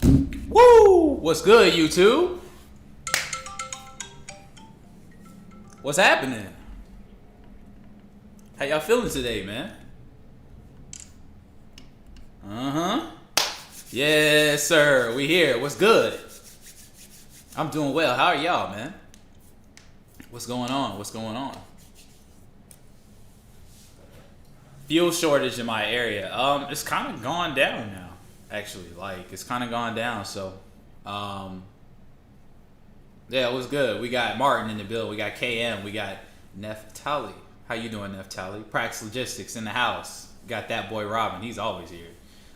Woo! What's good, YouTube? What's happening? How y'all feeling today, man? Yes, sir. We here. What's good? I'm doing well. How are y'all, man? What's going on? What's going on? Fuel shortage in my area. It's kind of gone down now. Actually, like it's kind of gone down. So, yeah, it was good. We got Martin in the bill. We got KM. We got Neftali. How you doing, Neftali? Prax Logistics in the house. Got that boy Robin. He's always here.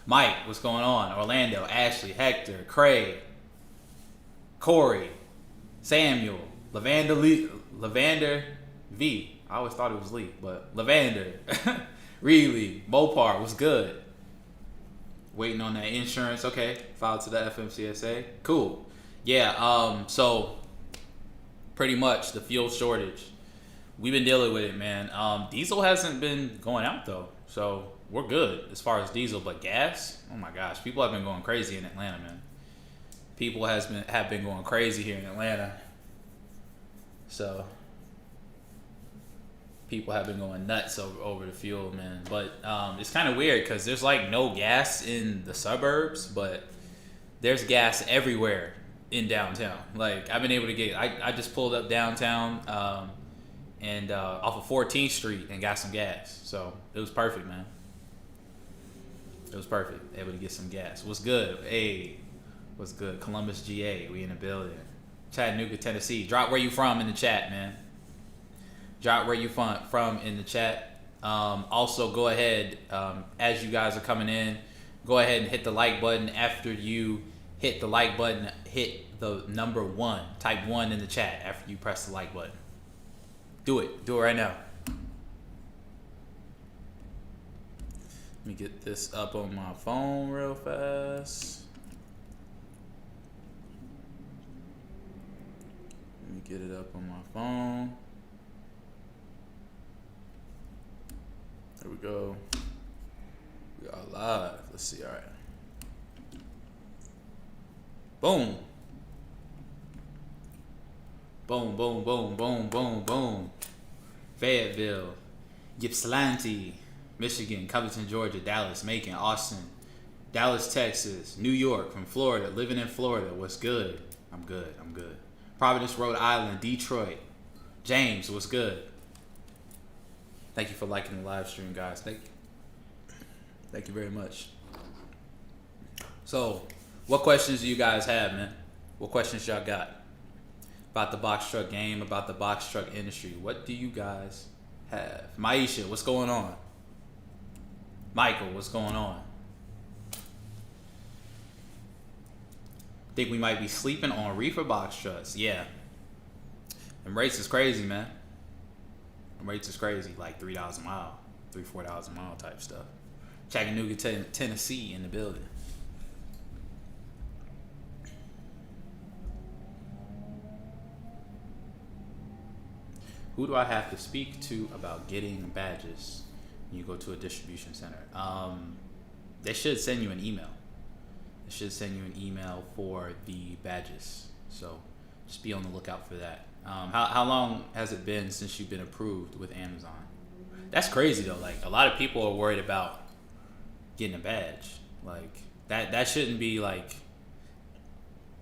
Mike, what's going on? Orlando, Ashley, Hector, Craig, Corey, Samuel, Lavander V. I always thought it was Lee, but Lavander, Reilly, Mopar, what's good? Waiting on that insurance. Okay, filed to the FMCSA. Cool. Yeah. So pretty much the fuel shortage. We've been dealing with it, man. Diesel hasn't been going out though, so we're good as far as diesel. But gas, oh my gosh, people have been going crazy in Atlanta, man. People have been going crazy here in Atlanta. So people have been going nuts over the fuel, man. But it's kind of weird because there's like no gas in the suburbs, but there's gas everywhere in downtown. Like I've been able to get, I just pulled up downtown and off of 14th Street and got some gas. So it was perfect, man. It was perfect. Able to get some gas. What's good? Hey, what's good? Columbus, GA. We in the building. Chattanooga, Tennessee. Drop where you from in the chat, man. Drop where you from in the chat. Also, go ahead, as you guys are coming in, go ahead and hit the like button. After you hit the like button, hit the number 1. Type 1 in the chat after you press the like button. Do it. Do it right now. Let me get this up on my phone real fast. Let me get it up on my phone. There we go. We are live. Let's see. All right. Boom. Boom, boom, boom, boom, boom, boom. Fayetteville, Ypsilanti, Michigan, Covington, Georgia, Dallas, Macon, Austin, Dallas, Texas, New York, from Florida, living in Florida. What's good? I'm good. I'm good. Providence, Rhode Island, Detroit. James, what's good? Thank you for liking the live stream, guys. Thank you. Thank you very much. So, what questions do you guys have, man? What questions y'all got? About the box truck game, about the box truck industry. What do you guys have? Maisha, what's going on? Michael, what's going on? Think we might be sleeping on reefer box trucks. Yeah. And rates is crazy, man. And rates is crazy. Like $3 a mile, $4 a mile type stuff. Chattanooga, Tennessee in the building. Who do I have to speak to about getting badges when you go to a distribution center? They should send you an email. They should send you an email for the badges. So just be on the lookout for that. How long has it been since you've been approved with Amazon? That's crazy though. Like a lot of people are worried about getting a badge. Like that shouldn't be like,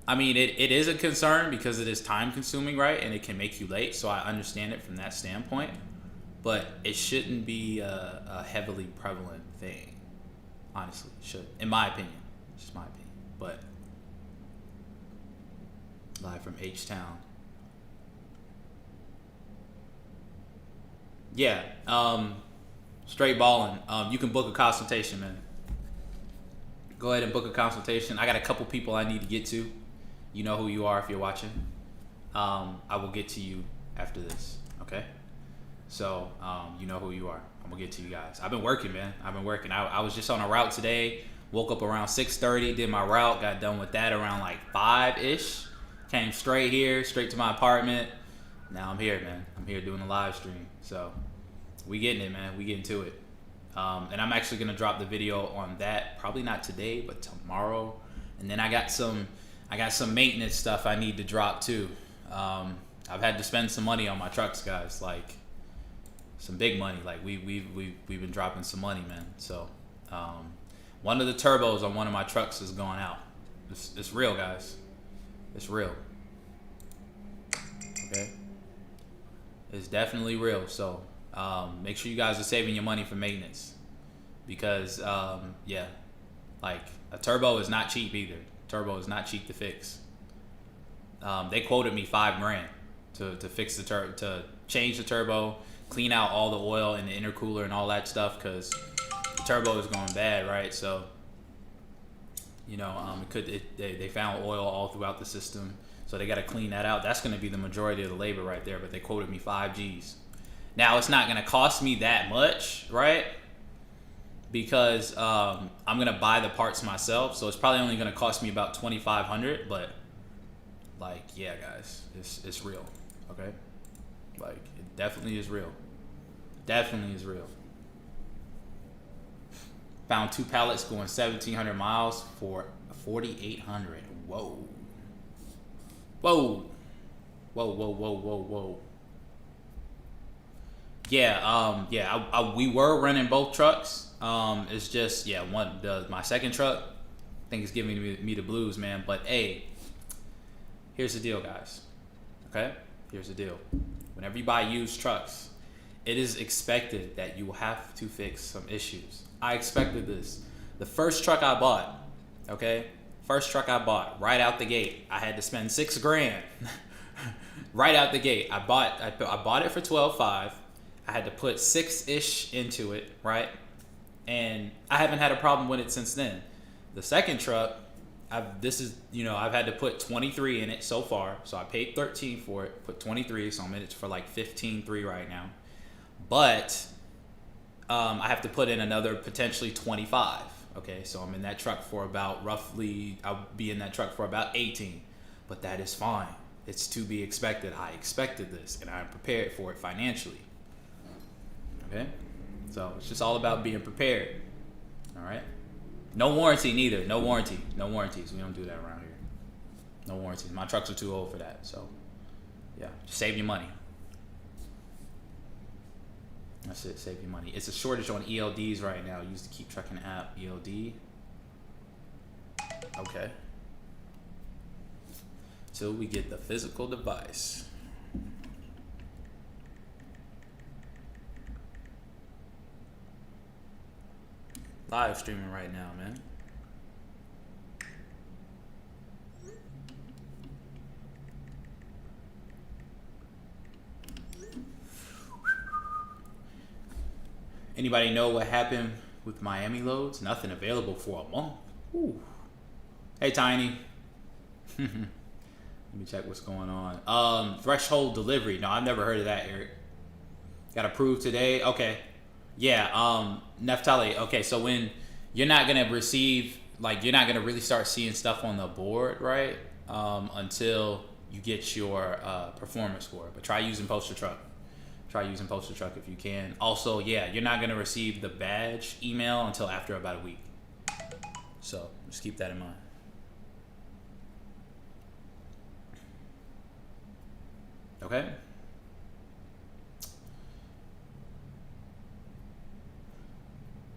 I mean, it is a concern because it is time consuming, right? And it can make you late. So I understand it from that standpoint, but it shouldn't be a heavily prevalent thing. Honestly, it should, in my opinion. It's just my opinion. But live from H-Town. Yeah, straight balling. You can book a consultation, man. Go ahead and book a consultation. I got a couple people I need to get to. You know who you are if you're watching. I will get to you after this, okay? So, you know who you are. I'm gonna get to you guys. I've been working, man. I've been working. I was just on a route today. Woke up around 6:30, did my route, got done with that around like 5-ish. Came straight here, straight to my apartment. Now I'm here, man. I'm here doing a live stream. So, we getting it, man. We getting to it. And I'm actually gonna drop the video on that. Probably not today, but tomorrow. And then I got some maintenance stuff I need to drop too. I've had to spend some money on my trucks, guys. Like some big money. Like we've been dropping some money, man. So one of the turbos on one of my trucks is going out. It's real, guys. It's real. Okay. It's definitely real. So make sure you guys are saving your money for maintenance, because yeah, like a turbo is not cheap either. Turbo is not cheap to fix. They quoted me $5,000 to fix the to change the turbo, clean out all the oil in the intercooler and all that stuff, because the turbo is going bad, right? So you know, they found oil all throughout the system, so they got to clean that out. That's going to be the majority of the labor right there. But they quoted me 5 G's. Now it's not going to cost me that much, right? Because I'm gonna buy the parts myself, so it's probably only gonna cost me about $2,500. But like, yeah, guys, it's real, okay? Like, it definitely is real. Definitely is real. Found 2 pallets going 1,700 miles for $4,800. Whoa. Whoa. Whoa, whoa, whoa, whoa, whoa. Yeah, we were running both trucks. It's just, yeah, my second truck, I think, is giving me the blues, man. But hey, here's the deal, guys. Okay? Here's the deal. Whenever you buy used trucks, it is expected that you will have to fix some issues. I expected this. The first truck I bought, okay? First truck I bought, right out the gate, I had to spend $6,000. Right out the gate. I bought it for $12,500. I had to put 6-ish into it, right? And I haven't had a problem with it since then. The second truck, I've had to put 23 in it so far. So I paid 13 for it, put 23, so I'm in it for like 15.3 right now. But I have to put in another potentially 25. Okay, so I'm in that truck for about I'll be in that truck for about 18. But that is fine. It's to be expected. I expected this, and I'm prepared for it financially. Okay, so it's just all about being prepared. All right, no warranty neither. No warranties. We don't do that around here. No warranties. My trucks are too old for that. So yeah, just save your money. That's it. Save your money. It's a shortage on ELDs right now. Use the Keep Trucking app. ELD. Okay. Till we get the physical device. Live streaming right now, man. Anybody know what happened with Miami loads? Nothing available for a month. Ooh. Hey, Tiny. Let me check what's going on. Threshold delivery. No, I've never heard of that, Eric. Got approved today. Okay. Yeah, Neftali. Okay, so when you're not gonna receive, like, you're not gonna really start seeing stuff on the board, right? Until you get your performance score. But try using Poster Truck. Try using Poster Truck if you can. Also, yeah, you're not gonna receive the badge email until after about a week. So just keep that in mind. Okay.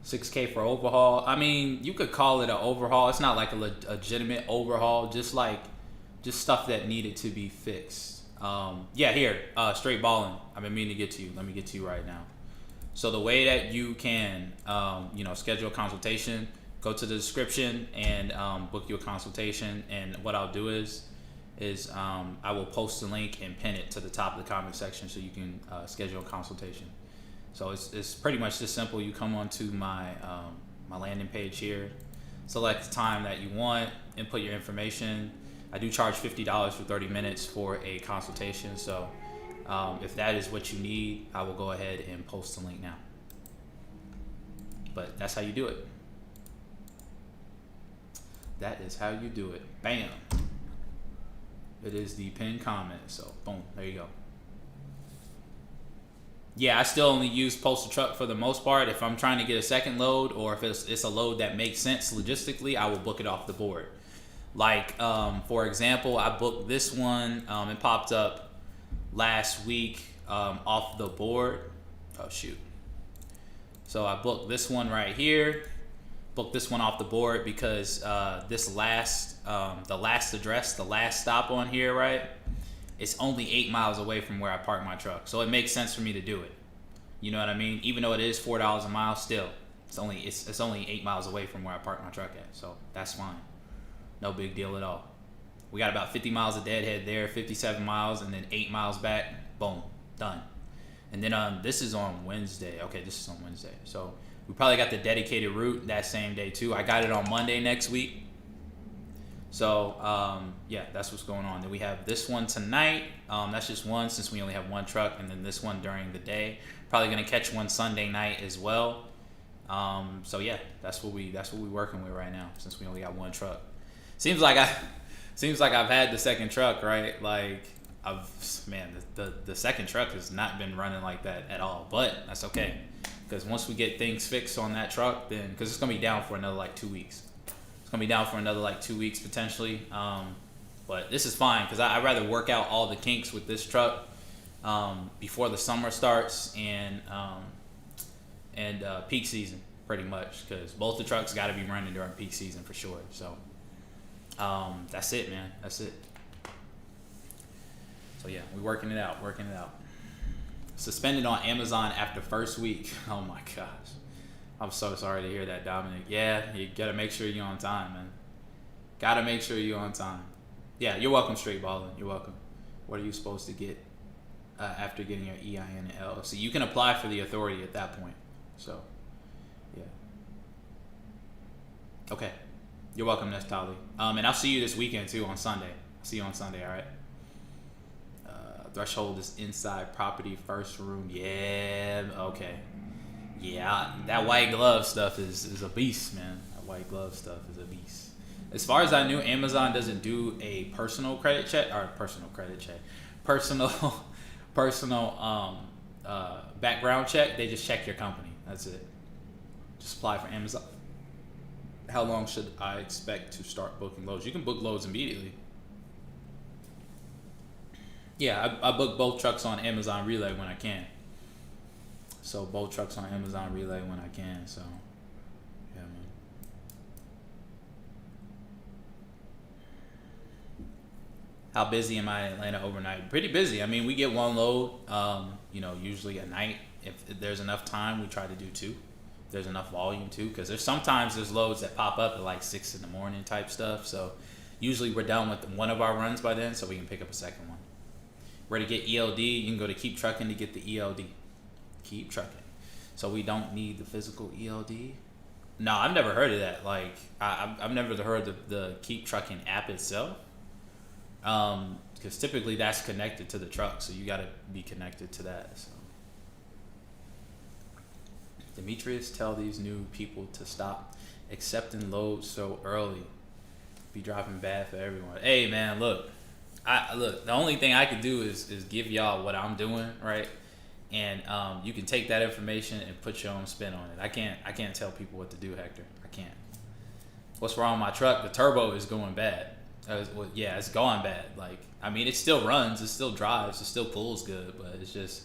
$6K for overhaul. I mean, you could call it an overhaul. It's not like a legitimate overhaul. Just stuff that needed to be fixed. Yeah, here, straight balling. I've been meaning to get to you. Let me get to you right now. So the way that you can, schedule a consultation, go to the description and book you a consultation. And what I'll do is I will post the link and pin it to the top of the comment section so you can schedule a consultation. So it's pretty much this simple. You come onto my landing page here, select the time that you want, input your information. I do charge $50 for 30 minutes for a consultation. So if that is what you need, I will go ahead and post the link now. But that's how you do it. That is how you do it. Bam. It is the pinned comment. So boom, there you go. Yeah, I still only use Postal Truck for the most part. If I'm trying to get a second load, or if it's a load that makes sense logistically, I will book it off the board. Like, for example, I booked this one. It popped up last week off the board. Oh, shoot. So I booked this one right here. Booked this one off the board because this last, the last address, the last stop on here, right? It's only 8 miles away from where I park my truck. So it makes sense for me to do it. You know what I mean? Even though it is $4 a mile, still, it's only 8 miles away from where I park my truck at. So that's fine. No big deal at all. We got about 50 miles of deadhead there, 57 miles, and then 8 miles back. Boom, done. And then this is on Wednesday. Okay, this is on Wednesday. So we probably got the dedicated route that same day too. I got it on Monday next week. So yeah, that's what's going on. Then we have this one tonight. That's just one since we only have one truck, and then this one during the day. Probably gonna catch one Sunday night as well. So yeah, that's what we working with right now since we only got one truck. Seems like I've had the second truck, right? Like the second truck has not been running like that at all, but that's okay because once we get things fixed on that truck, then because it's gonna be down for another like 2 weeks. Gonna be down for another like 2 weeks potentially, but this is fine because I'd rather work out all the kinks with this truck before the summer starts and peak season pretty much because both the trucks got to be running during peak season for sure. So that's it, man. That's it. So yeah, we're working it out. Suspended on Amazon after first week. Oh my gosh. I'm so sorry to hear that, Dominic. Yeah, you gotta make sure you're on time, man. Gotta make sure you're on time. Yeah, you're welcome, Straight Ballin'. You're welcome. What are you supposed to get after getting your EIN and LLC? You can apply for the authority at that point. So, yeah. Okay. You're welcome, Nestali. And I'll see you this weekend, too, on Sunday. I'll see you on Sunday, all right? Threshold is inside property, first room. Yeah, okay. Yeah, that white glove stuff is a beast, man. That white glove stuff is a beast. As far as I knew, Amazon doesn't do a personal background check. They just check your company. That's it. Just apply for Amazon. How long should I expect to start booking loads? You can book loads immediately. Yeah, I book both trucks on Amazon Relay when I can. So both trucks on Amazon Relay when I can. So yeah, man. How busy am I in Atlanta overnight? Pretty busy. I mean, we get one load, usually a night. If there's enough time, we try to do two. If there's enough volume too, because there's loads that pop up at like 6 in the morning type stuff. So usually we're done with one of our runs by then, so we can pick up a second one. Where to get ELD, you can go to Keep Trucking to get the ELD. Keep Trucking. So we don't need the physical ELD? No, I've never heard of that. Like, I've never heard of the Keep Trucking app itself. Because typically that's connected to the truck, so you got to be connected to that. So. Demetrius, tell these new people to stop accepting loads so early. Be dropping bad for everyone. Hey, man, look. The only thing I could do is give y'all what I'm doing, right? And you can take that information and put your own spin on it. I can't tell people what to do, Hector. I can't. What's wrong with my truck? The turbo is going bad. It's going bad. Like, I mean, it still runs, it still drives, it still pulls good, but it's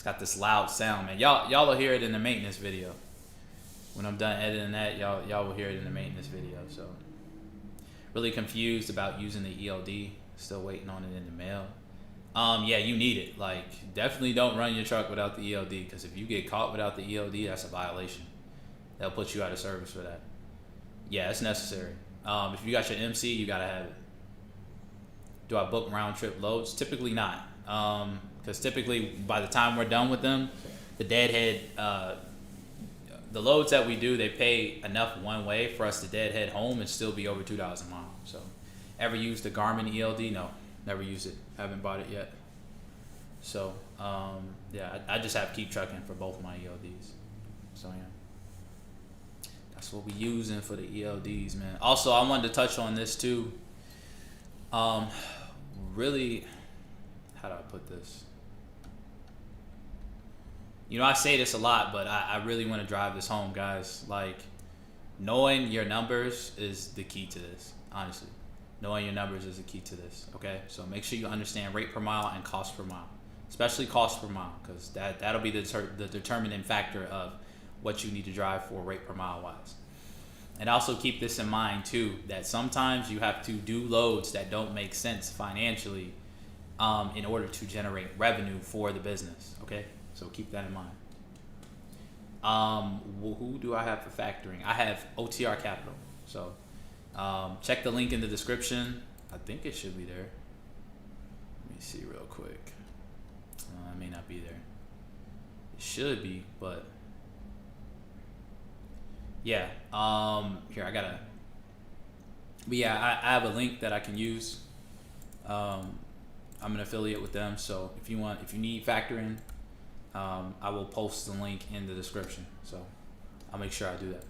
got this loud sound, man. Y'all will hear it in the maintenance video. When I'm done editing that, y'all will hear it in the maintenance video. So, really confused about using the ELD. Still waiting on it in the mail. Yeah, you need it. Like, definitely don't run your truck without the ELD, because if you get caught without the ELD, that's a violation. They'll put you out of service for that. Yeah, it's necessary. If you got your MC, you gotta have it. Do I book round trip loads? Typically not, because typically by the time we're done with them, the deadhead, the loads that we do, they pay enough one way for us to deadhead home and still be over $2 a mile. So, ever used the Garmin ELD? No. Never used it. Haven't bought it yet. So, yeah, I just have Keep Trucking for both my ELDs. So, yeah. That's what we using for the ELDs, man. Also, I wanted to touch on this, too. Really, how do I put this? I say this a lot, but I really want to drive this home, guys. Like, knowing your numbers is the key to this, honestly. Knowing your numbers is the key to this. Okay, so make sure you understand rate per mile and cost per mile, especially cost per mile, because that'll be the determining factor of what you need to drive for rate per mile wise. And also keep this in mind too, that sometimes you have to do loads that don't make sense financially in order to generate revenue for the business. Okay, so keep that in mind. Who do I have for factoring? I have OTR Capital. So check the link in the description. I think it should be there. Let me see real quick. It may not be there. It should be, but yeah. Here I gotta. But yeah, I have a link that I can use. I'm an affiliate with them, so if you need factoring, I will post the link in the description. So I'll make sure I do that.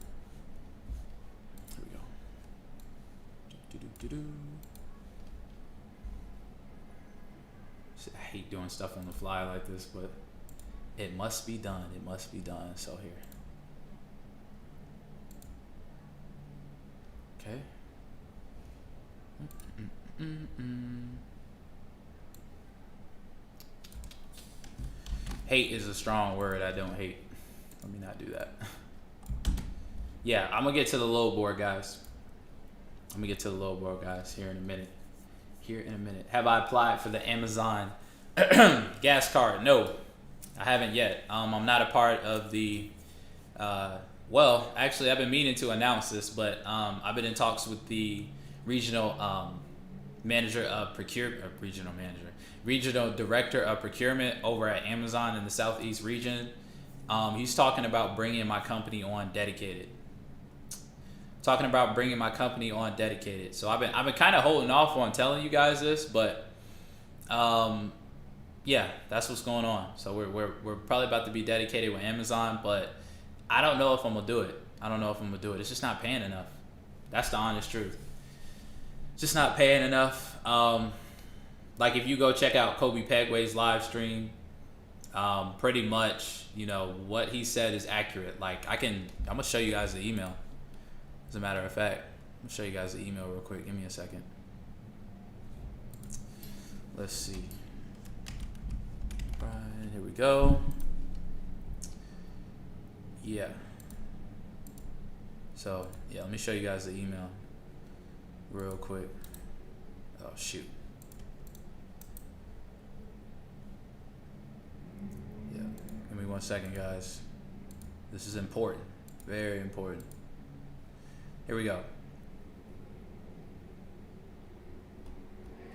Here we go. I hate doing stuff on the fly like this, but it must be done. It must be done. So here. Okay. Hate is a strong word. I don't hate. Let me not do that. Yeah, I'm gonna get to the low board, guys. Here in a minute. Have I applied for the Amazon gas card? No, I haven't yet. I'm not a part of the. Well, actually, I've been meaning to announce this, but I've been in talks with the regional manager of regional director of procurement over at Amazon in the Southeast region. He's talking about bringing my company on dedicated. So I've been kind of holding off on telling you guys this, but yeah, that's what's going on. So we're probably about to be dedicated with Amazon, but I don't know if I'm gonna do it. It's just not paying enough. That's the honest truth. It's just not paying enough. Like if you go check out Kobe Pegway's live stream, pretty much, what he said is accurate. Like I'm gonna show you guys the email. As a matter of fact, I'm gonna show you guys the email real quick. Give me a second. Let's see. Right, here we go. Yeah. So yeah, let me show you guys the email real quick. Oh shoot. Yeah. Give me 1 second, guys. This is important. Very important. Here we go.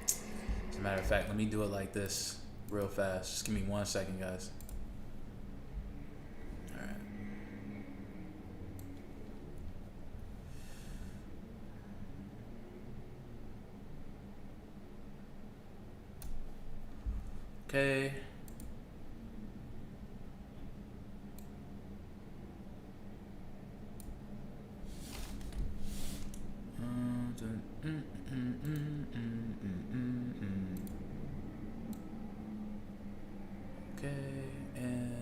As a matter of fact, let me do it like this real fast. Just give me 1 second, guys. All right. Okay. Okay, and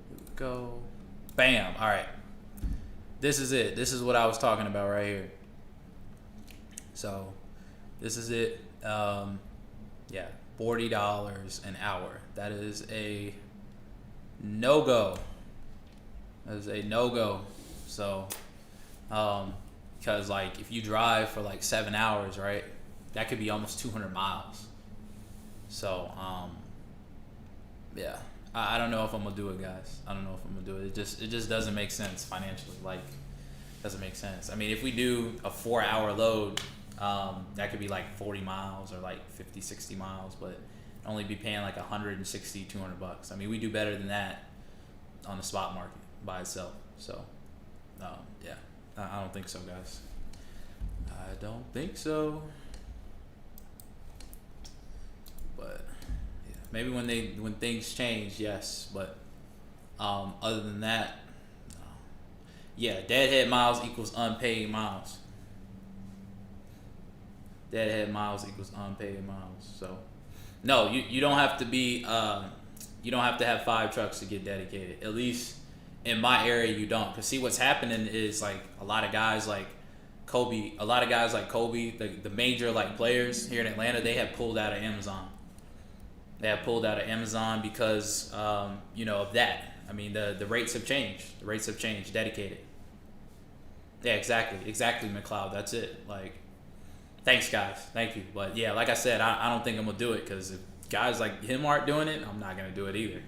here we go. Bam. All right. This is it. This is what I was talking about right here. So, this is it. Yeah, $40 an hour. That is a no-go. So, because like if you drive for like 7 hours, right, that could be almost 200 miles. So, yeah, I don't know if I'm gonna do it, guys. It just doesn't make sense financially. Like, doesn't make sense. I mean, if we do a 4-hour load, that could be like 40 miles or like 50, 60 miles, but only be paying like 160, 200 bucks. I mean, we do better than that on the spot market by itself. So, yeah, I don't think so, guys. I don't think so. But yeah, maybe when things change, yes. But other than that, yeah, deadhead miles equals unpaid miles. Deadhead miles equals unpaid miles. So, no, you don't have to be you don't have to have 5 trucks to get dedicated. At least in my area, you don't. Because see, what's happening is like a lot of guys like Kobe, the major like players here in Atlanta, they have pulled out of Amazon. They have pulled out of Amazon because of that. I mean, the rates have changed. The rates have changed. Dedicated. Yeah, exactly, McLeod. That's it. Like, thanks, guys. Thank you. But yeah, like I said, I don't think I'm gonna do it because if guys like him aren't doing it, I'm not gonna do it either.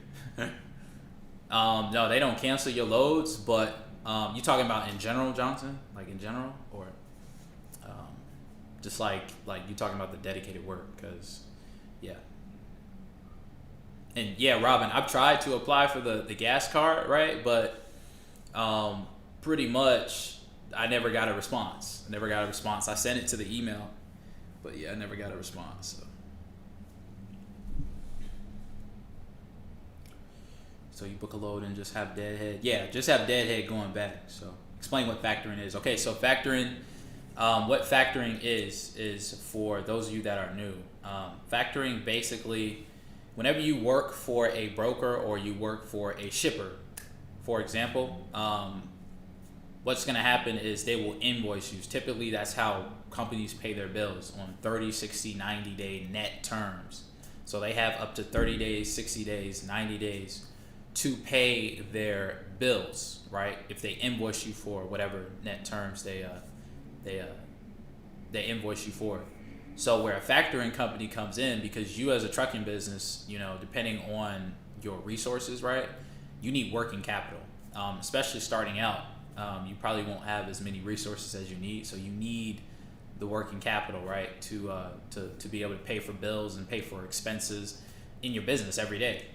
No, they don't cancel your loads, but you talking about in general, Johnson? Like in general, or just like you talking about the dedicated work? Because yeah. And yeah, Robin, I've tried to apply for the gas card, right? But pretty much I never got a response. I sent it to the email, but yeah, I never got a response. So you book a load and just have deadhead. Yeah, just have deadhead going back. So explain what factoring is. Okay, so factoring, what factoring is for those of you that are new. Factoring basically, whenever you work for a broker or you work for a shipper, for example, what's going to happen is they will invoice you. Typically, that's how companies pay their bills, on 30, 60, 90-day net terms. So they have up to 30 days, 60 days, 90 days to pay their bills, right? If they invoice you for whatever net terms they invoice you for. So where a factoring company comes in, because you as a trucking business, depending on your resources, right, you need working capital, especially starting out. You probably won't have as many resources as you need, so you need the working capital, right, to be able to pay for bills and pay for expenses in your business every day.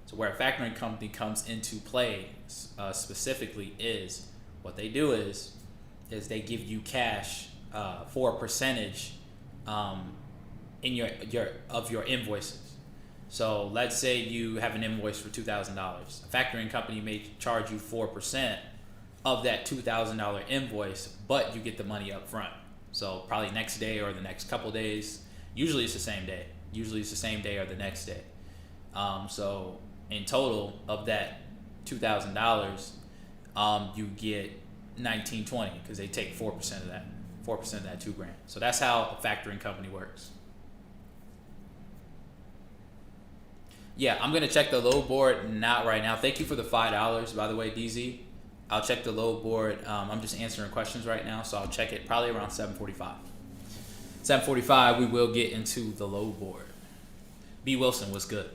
So where a factoring company comes into play specifically is what they do is they give you cash for a percentage in your invoices. So let's say you have an invoice for $2,000. A factoring company may charge you 4% of that $2,000 invoice, but you get the money up front. So probably next day or the next couple days. Usually it's the same day. Or the next day. So in total of that $2,000, you get $1,920 because they take 4% of that. 4% of that $2,000. So that's how a factoring company works. Yeah, I'm gonna check the load board, not right now. Thank you for the $5, by the way, DZ. I'll check the load board. I'm just answering questions right now, so I'll check it probably around 7:45. 7:45, we will get into the load board. B. Wilson, what's good?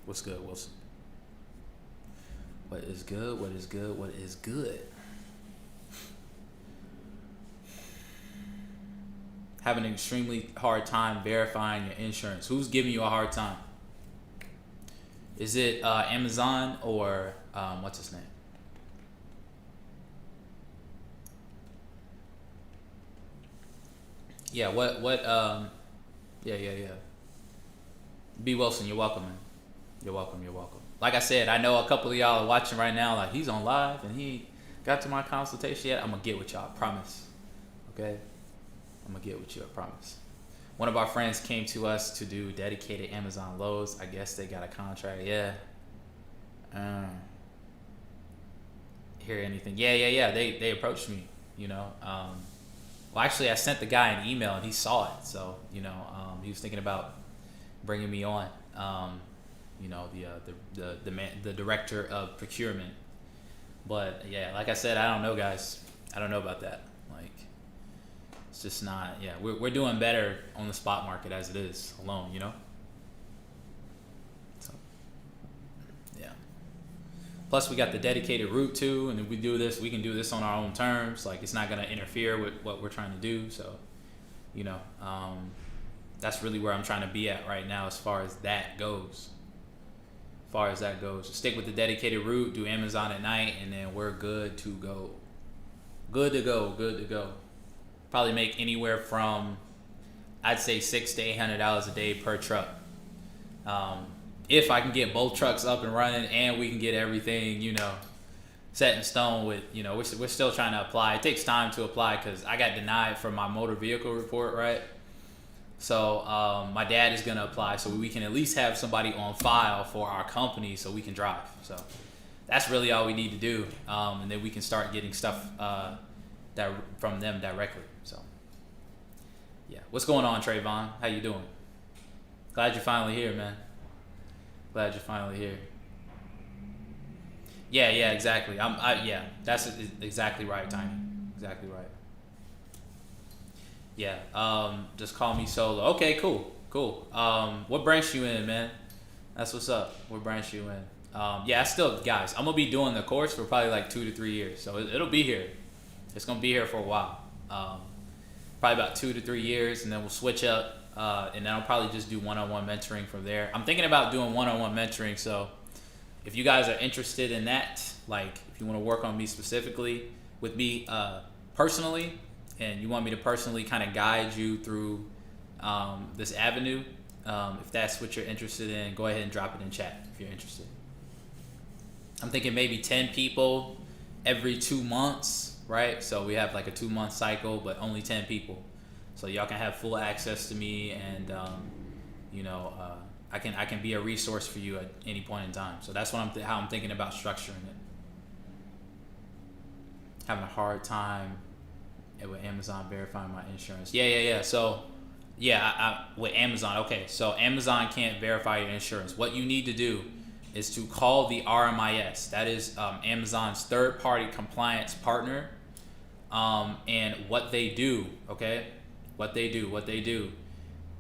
What's good, Wilson? What is good? What is good? What is good? Having an extremely hard time verifying your insurance. Who's giving you a hard time? Is it Amazon or what's his name? Yeah, yeah. B. Wilson, you're welcome, man. You're welcome. Like I said, I know a couple of y'all are watching right now, like he's on live and he got to my consultation yet. I'm gonna get with y'all, I promise. Okay? I'm gonna get with you, I promise. One of our friends came to us to do dedicated Amazon loads. I guess they got a contract. Yeah. Hear anything? Yeah. They approached me, Well, actually, I sent the guy an email and he saw it. So, he was thinking about bringing me on. The director of procurement. But yeah, like I said, I don't know, guys. I don't know about that. Like, it's just not. Yeah, we're doing better on the spot market as it is alone. So, yeah. Plus, we got the dedicated route too, and if we do this, we can do this on our own terms. Like, it's not gonna interfere with what we're trying to do. So, that's really where I'm trying to be at right now as far as that goes. Stick with the dedicated route, do Amazon at night, and then we're good to go. Good to go. Probably make anywhere from, I'd say $600 to $800 a day per truck. If I can get both trucks up and running and we can get everything, set in stone with, we're still trying to apply. It takes time to apply because I got denied for my motor vehicle report, right? So my dad is going to apply so we can at least have somebody on file for our company so we can drive. So that's really all we need to do, and then we can start getting stuff that from them directly. So yeah, what's going on, Trayvon? How you doing? Glad you're finally here, man. Glad you're finally here. Yeah, exactly. Yeah, that's exactly right, Tiny. Exactly right. Yeah. Just call me Solo. Okay, cool. What branch you in, man? That's what's up. What branch you in? Yeah, I still, guys, I'm gonna be doing the course for probably like 2 to 3 years, so it'll be here. It's gonna be here for a while. Probably about 2 to 3 years, and then we'll switch up, and then I'll probably just do one-on-one mentoring from there. I'm thinking about doing one-on-one mentoring, so if you guys are interested in that, like if you want to work on me specifically with me personally, and you want me to personally kind of guide you through this avenue, if that's what you're interested in, go ahead and drop it in chat if you're interested. I'm thinking maybe 10 people every 2 months, right? So we have like a 2-month cycle, but only 10 people. So y'all can have full access to me, and I can be a resource for you at any point in time. So that's what how I'm thinking about structuring it. Having a hard time with Amazon verifying my insurance. Yeah. So yeah, I with Amazon. Okay, so Amazon can't verify your insurance. What you need to do is to call the RMIS. That is Amazon's third-party compliance partner. And what they do, okay? What they do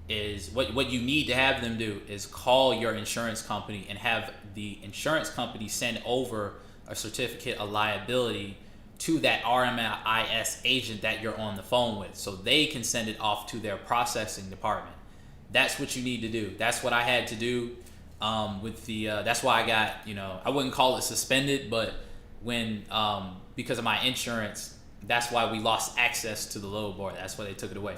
is what you need to have them do is call your insurance company and have the insurance company send over a certificate of liability to that RMIS agent that you're on the phone with, so they can send it off to their processing department. That's what you need to do. That's what I had to do with the. That's why I got, I wouldn't call it suspended, but when because of my insurance, that's why we lost access to the load board. That's why they took it away.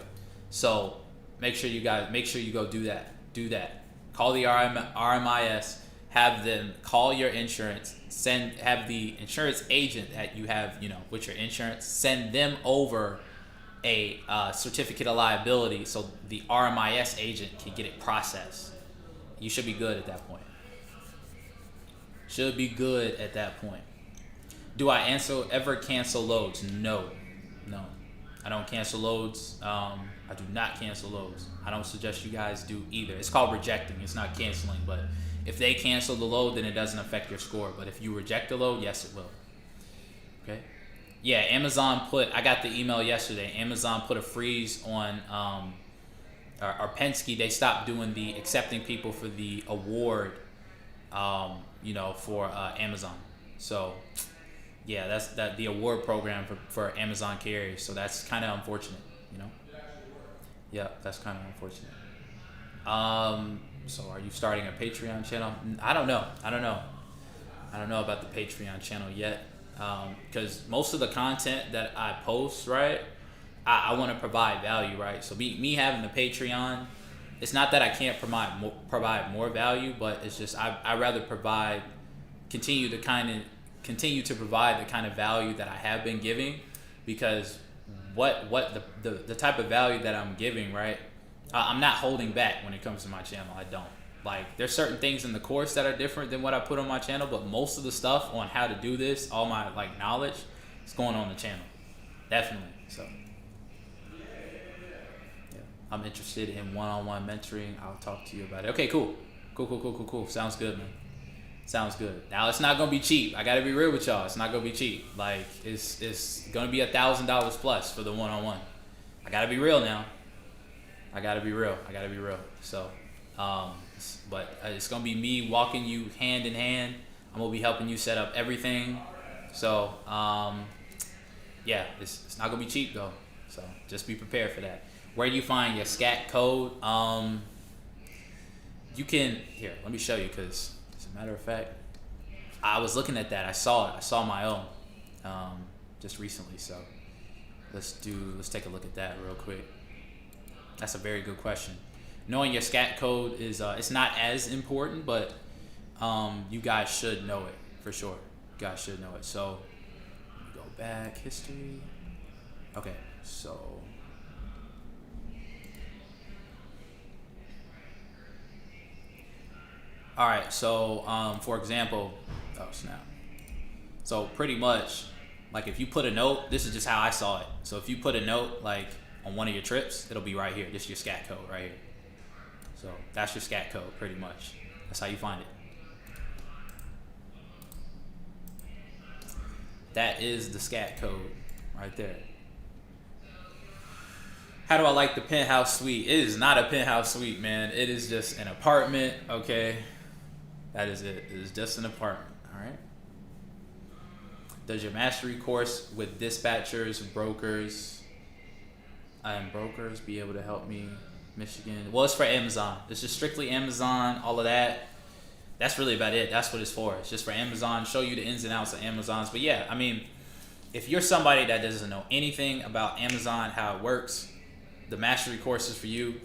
So make sure you go do that. Call the RMIS, have them call your insurance, have the insurance agent that you have, with your insurance, send them over a certificate of liability so the RMIS agent can get it processed. You should be good at that point. Do I ever cancel loads? No. I don't cancel loads. I do not cancel loads. I don't suggest you guys do either. It's called rejecting. It's not canceling. But if they cancel the load, then it doesn't affect your score. But if you reject the load, yes, it will. Okay. Yeah, Amazon I got the email yesterday. Amazon put a freeze on, or Penske, they stopped doing the accepting people for the award, for Amazon. So, yeah, that's the award program for Amazon carriers. So that's kind of unfortunate, Yeah, that's kind of unfortunate. So are you starting a Patreon channel? I don't know about the Patreon channel yet, because most of the content that I post, right, I want to provide value, right? So me having the Patreon, it's not that I can't provide more value, but it's just I rather continue to provide the kind of value that I have been giving, because what the type of value that I'm giving, right? I'm not holding back when it comes to my channel. I don't. Like, there's certain things in the course that are different than what I put on my channel, but most of the stuff on how to do this, all my knowledge, is going on the channel. Definitely. So yeah, I'm interested in one-on-one mentoring. I'll talk to you about it. Okay, cool. Sounds good, man. Sounds good. Now, it's not gonna be cheap. I gotta be real with y'all. It's not gonna be cheap. Like, it's gonna be $1,000 plus for the one-on-one. I gotta be real now. I gotta be real. So, but it's gonna be me walking you hand in hand. I'm gonna be helping you set up everything. So, yeah, it's not gonna be cheap though. So just be prepared for that. Where do you find your scat code? You can let me show you, because as a matter of fact, I was looking at that. I saw it. I saw my own just recently. So let's take a look at that real quick. That's a very good question. Knowing your scat code is it's not as important, but you guys should know it for sure. You guys should know it. So let me go back, history. Okay, so all right. So for example, oh snap. So pretty much, like if you put a note, this is just how I saw it. So if you put a note like on one of your trips, it'll be right here. This is your scat code right here. So that's your scat code pretty much. That's how you find it. That is the scat code right there. How do I like the penthouse suite? It is not a penthouse suite, man. It is just an apartment, okay? That is it. It is just an apartment, all right? Does your mastery course with dispatchers, brokers, brokers be able to help me? Michigan. Well, it's for Amazon. It's just strictly Amazon, all of that. That's really about it. That's what it's for. It's just for Amazon, show you the ins and outs of Amazon's. But yeah, I mean, if you're somebody that doesn't know anything about Amazon, how it works, the mastery course is for you.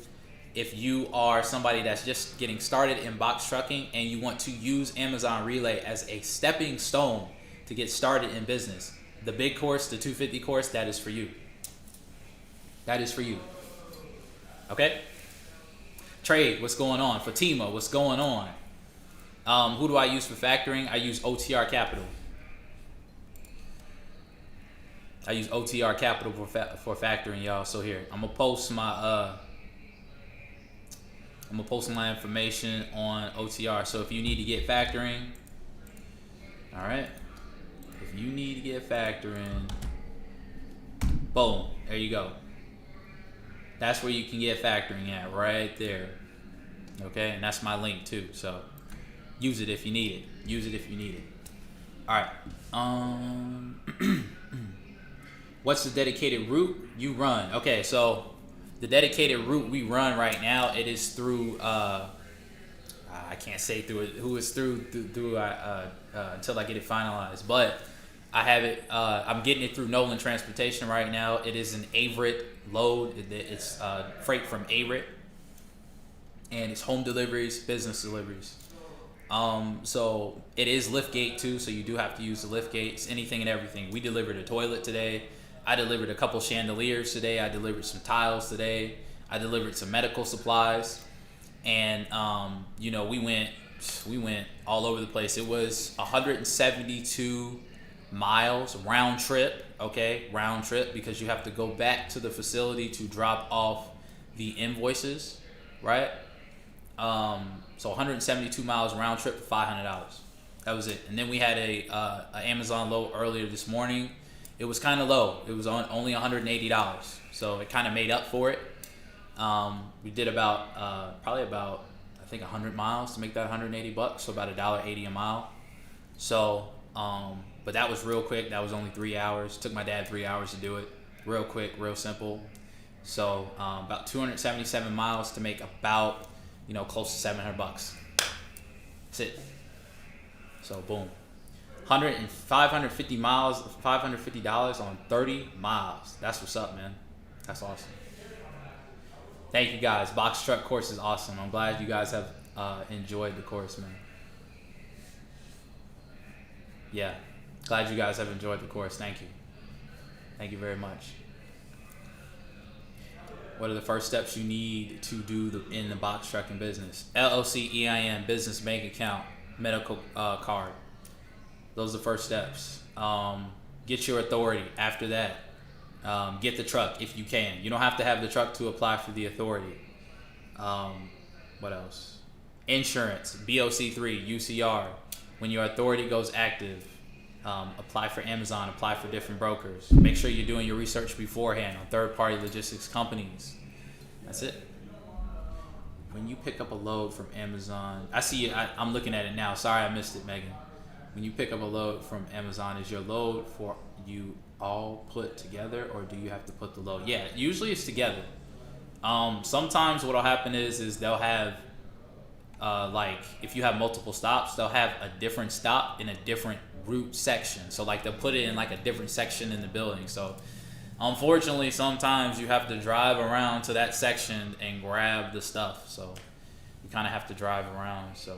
If you are somebody that's just getting started in box trucking and you want to use Amazon Relay as a stepping stone to get started in business, the big course, the 250 course, that is for you. That is for you. Okay? Trade, what's going on? Fatima, what's going on? Who do I use for factoring? I use OTR Capital. I use OTR Capital for factoring, y'all. So here, I'm gonna post my information on OTR. So if you need to get factoring, all right. If you need to get factoring, boom, there you go. That's where you can get factoring at, right there. Okay, and that's my link too. So use it if you need it. Use it if you need it. All right. What's the dedicated route you run? Okay, so the dedicated route we run right now, it is through. I can't say through it, who it's through until I get it finalized, but I have it. I'm getting it through Nolan Transportation right now. It is an Averett load. It's freight from Averett, and it's home deliveries, business deliveries. So it is liftgate too, so you do have to use the lift gates, anything and everything. We delivered a toilet today. I delivered a couple chandeliers today. I delivered some tiles today. I delivered some medical supplies, and we went all over the place. It was 172 miles round trip. Okay, round trip, because you have to go back to the facility to drop off the invoices, right? So 172 miles round trip for $500. That was it. And then we had a Amazon load earlier this morning. It was kind of low. It was only $180, so it kind of made up for it. We did probably about I think 100 miles to make that $180, so about $1.80 a mile. So, but that was real quick. That was only 3 hours. Took my dad 3 hours to do it. Real quick, real simple. So about 277 miles to make about close to $700. That's it. So boom. 550 miles, $550 on 30 miles. That's what's up, man. That's awesome. Thank you guys. Box truck course is awesome. I'm glad you guys have enjoyed the course, man. Yeah. Glad you guys have enjoyed the course. Thank you. Thank you very much. What are the first steps you need to do in the box trucking business? LLC, EIN, business bank account, medical card. Those are the first steps. Get your authority. After that, get the truck if you can. You don't have to have the truck to apply for the authority. What else? Insurance, BOC3, UCR. When your authority goes active, apply for Amazon, apply for different brokers. Make sure you're doing your research beforehand on third-party logistics companies. That's it. When you pick up a load from Amazon, I see it. I'm looking at it now. Sorry, I missed it, Megan. When you pick up a load from Amazon, is your load for you all put together, or do you have to put the load? Yeah, usually it's together. Sometimes what'll happen is they'll have if you have multiple stops, they'll have a different stop in a different route section. So they'll put it in a different section in the building. So unfortunately, sometimes you have to drive around to that section and grab the stuff. So you kind of have to drive around. So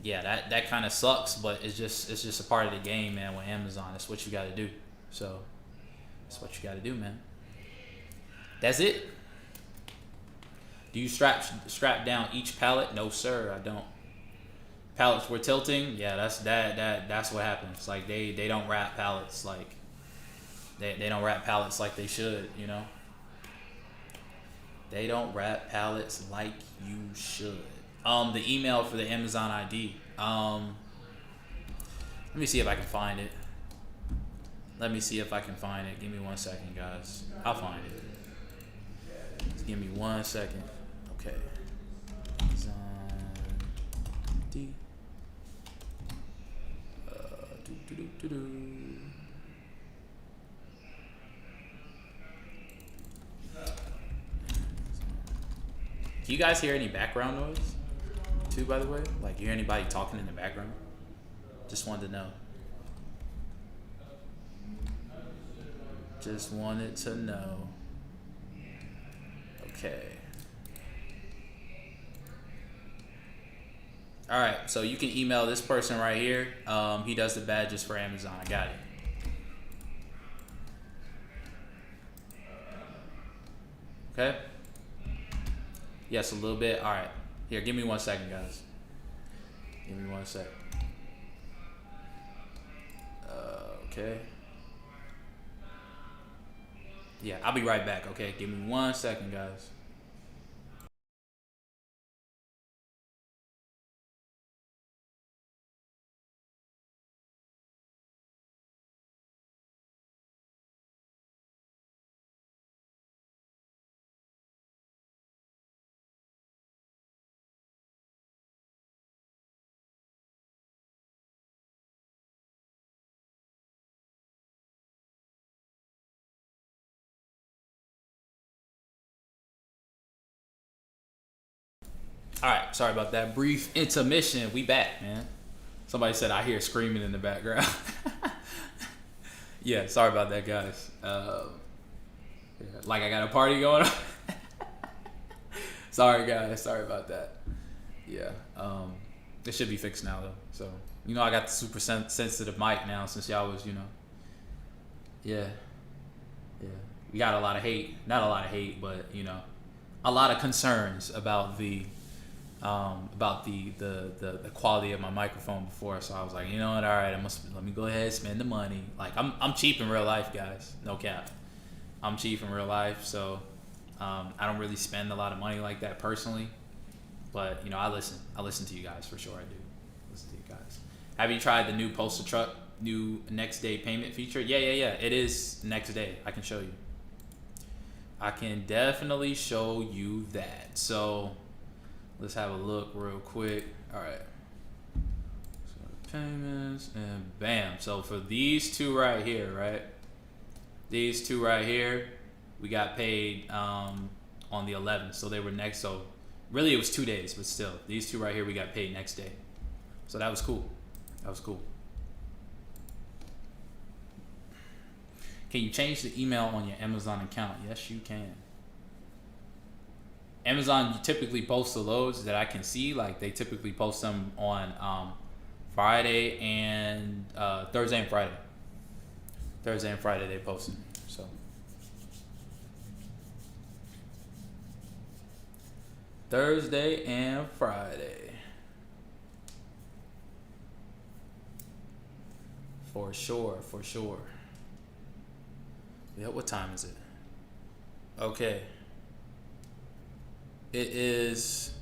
yeah, that kind of sucks, but it's just a part of the game, man. With Amazon, it's what you got to do. So that's what you got to do, man. That's it. Do you strap down each pallet? No, sir, I don't. Pallets were tilting. Yeah, that's what happens. Like they don't wrap pallets like they don't wrap pallets like they should. You know, they don't wrap pallets like you should. The email for the Amazon ID. Let me see if I can find it. Let me see if I can find it. Give me 1 second, guys. I'll find it. Just give me 1 second. Okay. Amazon ID. Do you guys hear any background noise? Too, by the way? Like, you hear anybody talking in the background? Just wanted to know. Just wanted to know. Okay. All right, so you can email this person right here. He does the badges for Amazon. I got it. Okay. Yes, a little bit. All right. Here, give me 1 second, guys. Give me 1 sec. Okay. Yeah, I'll be right back. Okay, give me 1 second, guys. All right, sorry about that brief intermission. We back, man. Somebody said I hear screaming in the background. Yeah, sorry about that, guys. Like I got a party going on. Sorry, guys. Sorry about that. Yeah, it should be fixed now though. So you know I got the super sensitive mic now since y'all was yeah. We got a lot of hate, not a lot of hate, but a lot of concerns about the quality of my microphone before. So I was like, you know what, all right, let me go ahead and spend the money. Like I'm cheap in real life, guys, no cap. I'm cheap in real life, so I don't really spend a lot of money like that personally, but I listen to you guys for sure. I do listen to you guys. Have you tried the new postal truck new next day payment feature? Yeah, it is next day. I can show you. I can definitely show you that. So let's have a look real quick. All right. So payments and bam. So for these two right here, right? These two right here, we got paid on the 11th. So they were next. So really it was 2 days, but still, these two right here, we got paid next day. So that was cool. That was cool. Can you change the email on your Amazon account? Yes, you can. Amazon, you typically post the loads that I can see. Like they typically post them on Friday and Thursday and Friday. Thursday and Friday they post them. So Thursday and Friday. For sure, for sure. Yeah, what time is it? Okay. It is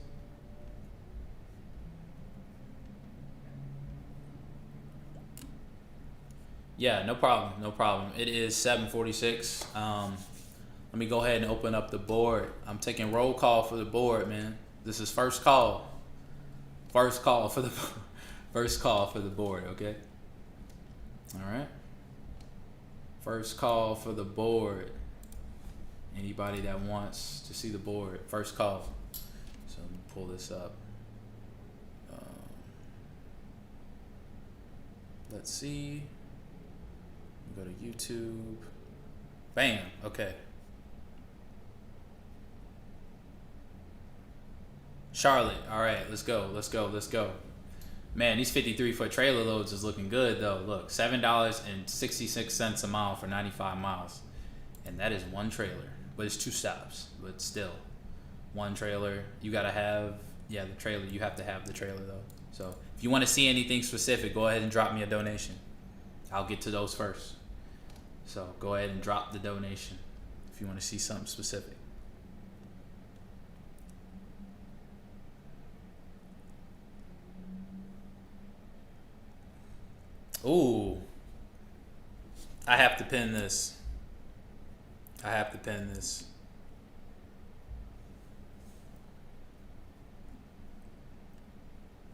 no problem. It is 7:46. Let me go ahead and open up the board. I'm taking roll call for the board, man. This is first call. First call for the board, okay? All right. First call for the board. Anybody that wants to see the board, first call. So let me pull this up. Let's see. Go to YouTube. Bam. Okay. Charlotte. All right. Let's go. Man, these 53-foot trailer loads is looking good though. Look, $7.66 a mile for 95 miles, and that is one trailer. But it's 2 stops. But still, one trailer. You gotta have the trailer. You have to have the trailer though. So If you want to see anything specific, go ahead and drop me a donation. I'll get to those first. So go ahead and drop the donation if you want to see something specific. Ooh. I have to pin this. I have to pin this.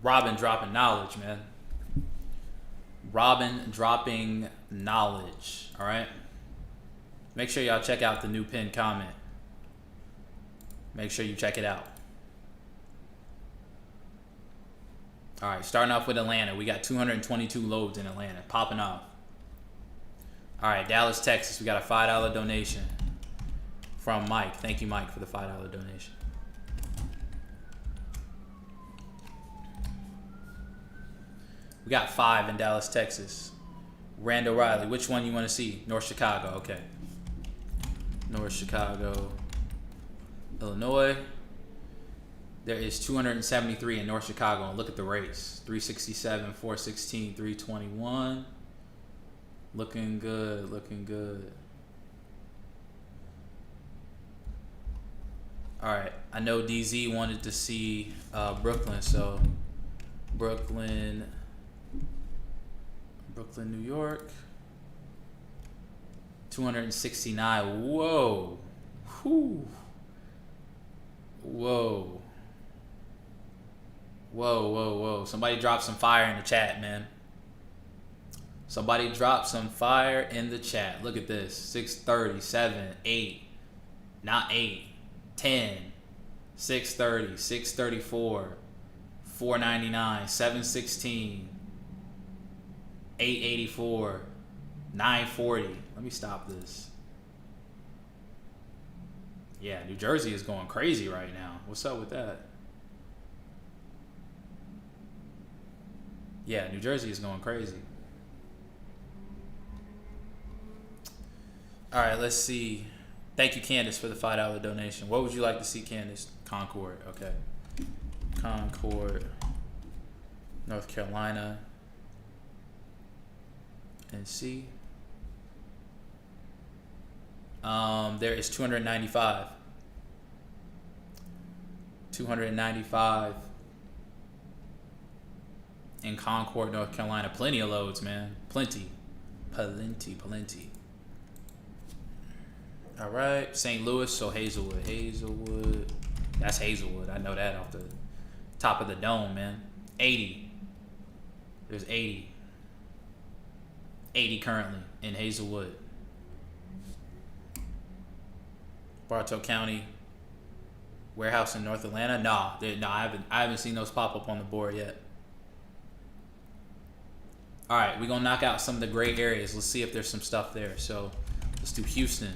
Robin dropping knowledge, man. Robin dropping knowledge. All right. Make sure y'all check out the new pinned comment. Make sure you check it out. All right, starting off with Atlanta. We got 222 loads in Atlanta, popping off. All right, Dallas, Texas. We got a $5 donation from Mike. Thank you, Mike, for the $5 donation. We got 5 in Dallas, Texas. Randall Riley. Which one you want to see? North Chicago. Okay. North Chicago, Illinois. There is 273 in North Chicago. And look at the race. 367, 416, 321. Looking good. Looking good. All right. I know DZ wanted to see Brooklyn. So Brooklyn, New York. 269. Whoa. Whew. Whoa. Whoa, whoa, whoa. Somebody drop some fire in the chat, man. Somebody drop some fire in the chat. Look at this. 630, 7, 8. Not 8. 10. 630, 634. 499, 716. 884. 940. Let me stop this. Yeah, New Jersey is going crazy right now. What's up with that? Yeah, New Jersey is going crazy. All right, let's see. Thank you, Candace, for the $5 donation. What would you like to see, Candace? Concord. Okay. Concord, North Carolina. And see. There is 295. 295 in Concord, North Carolina. Plenty of loads, man. Plenty. Plenty. All right. St. Louis, so Hazelwood. That's Hazelwood. I know that off the top of the dome, man. 80. There's 80. 80 currently in Hazelwood. Bartow County warehouse in North Atlanta. No, I haven't seen those pop up on the board yet. All right, we're gonna knock out some of the gray areas. Let's see if there's some stuff there. So let's do Houston,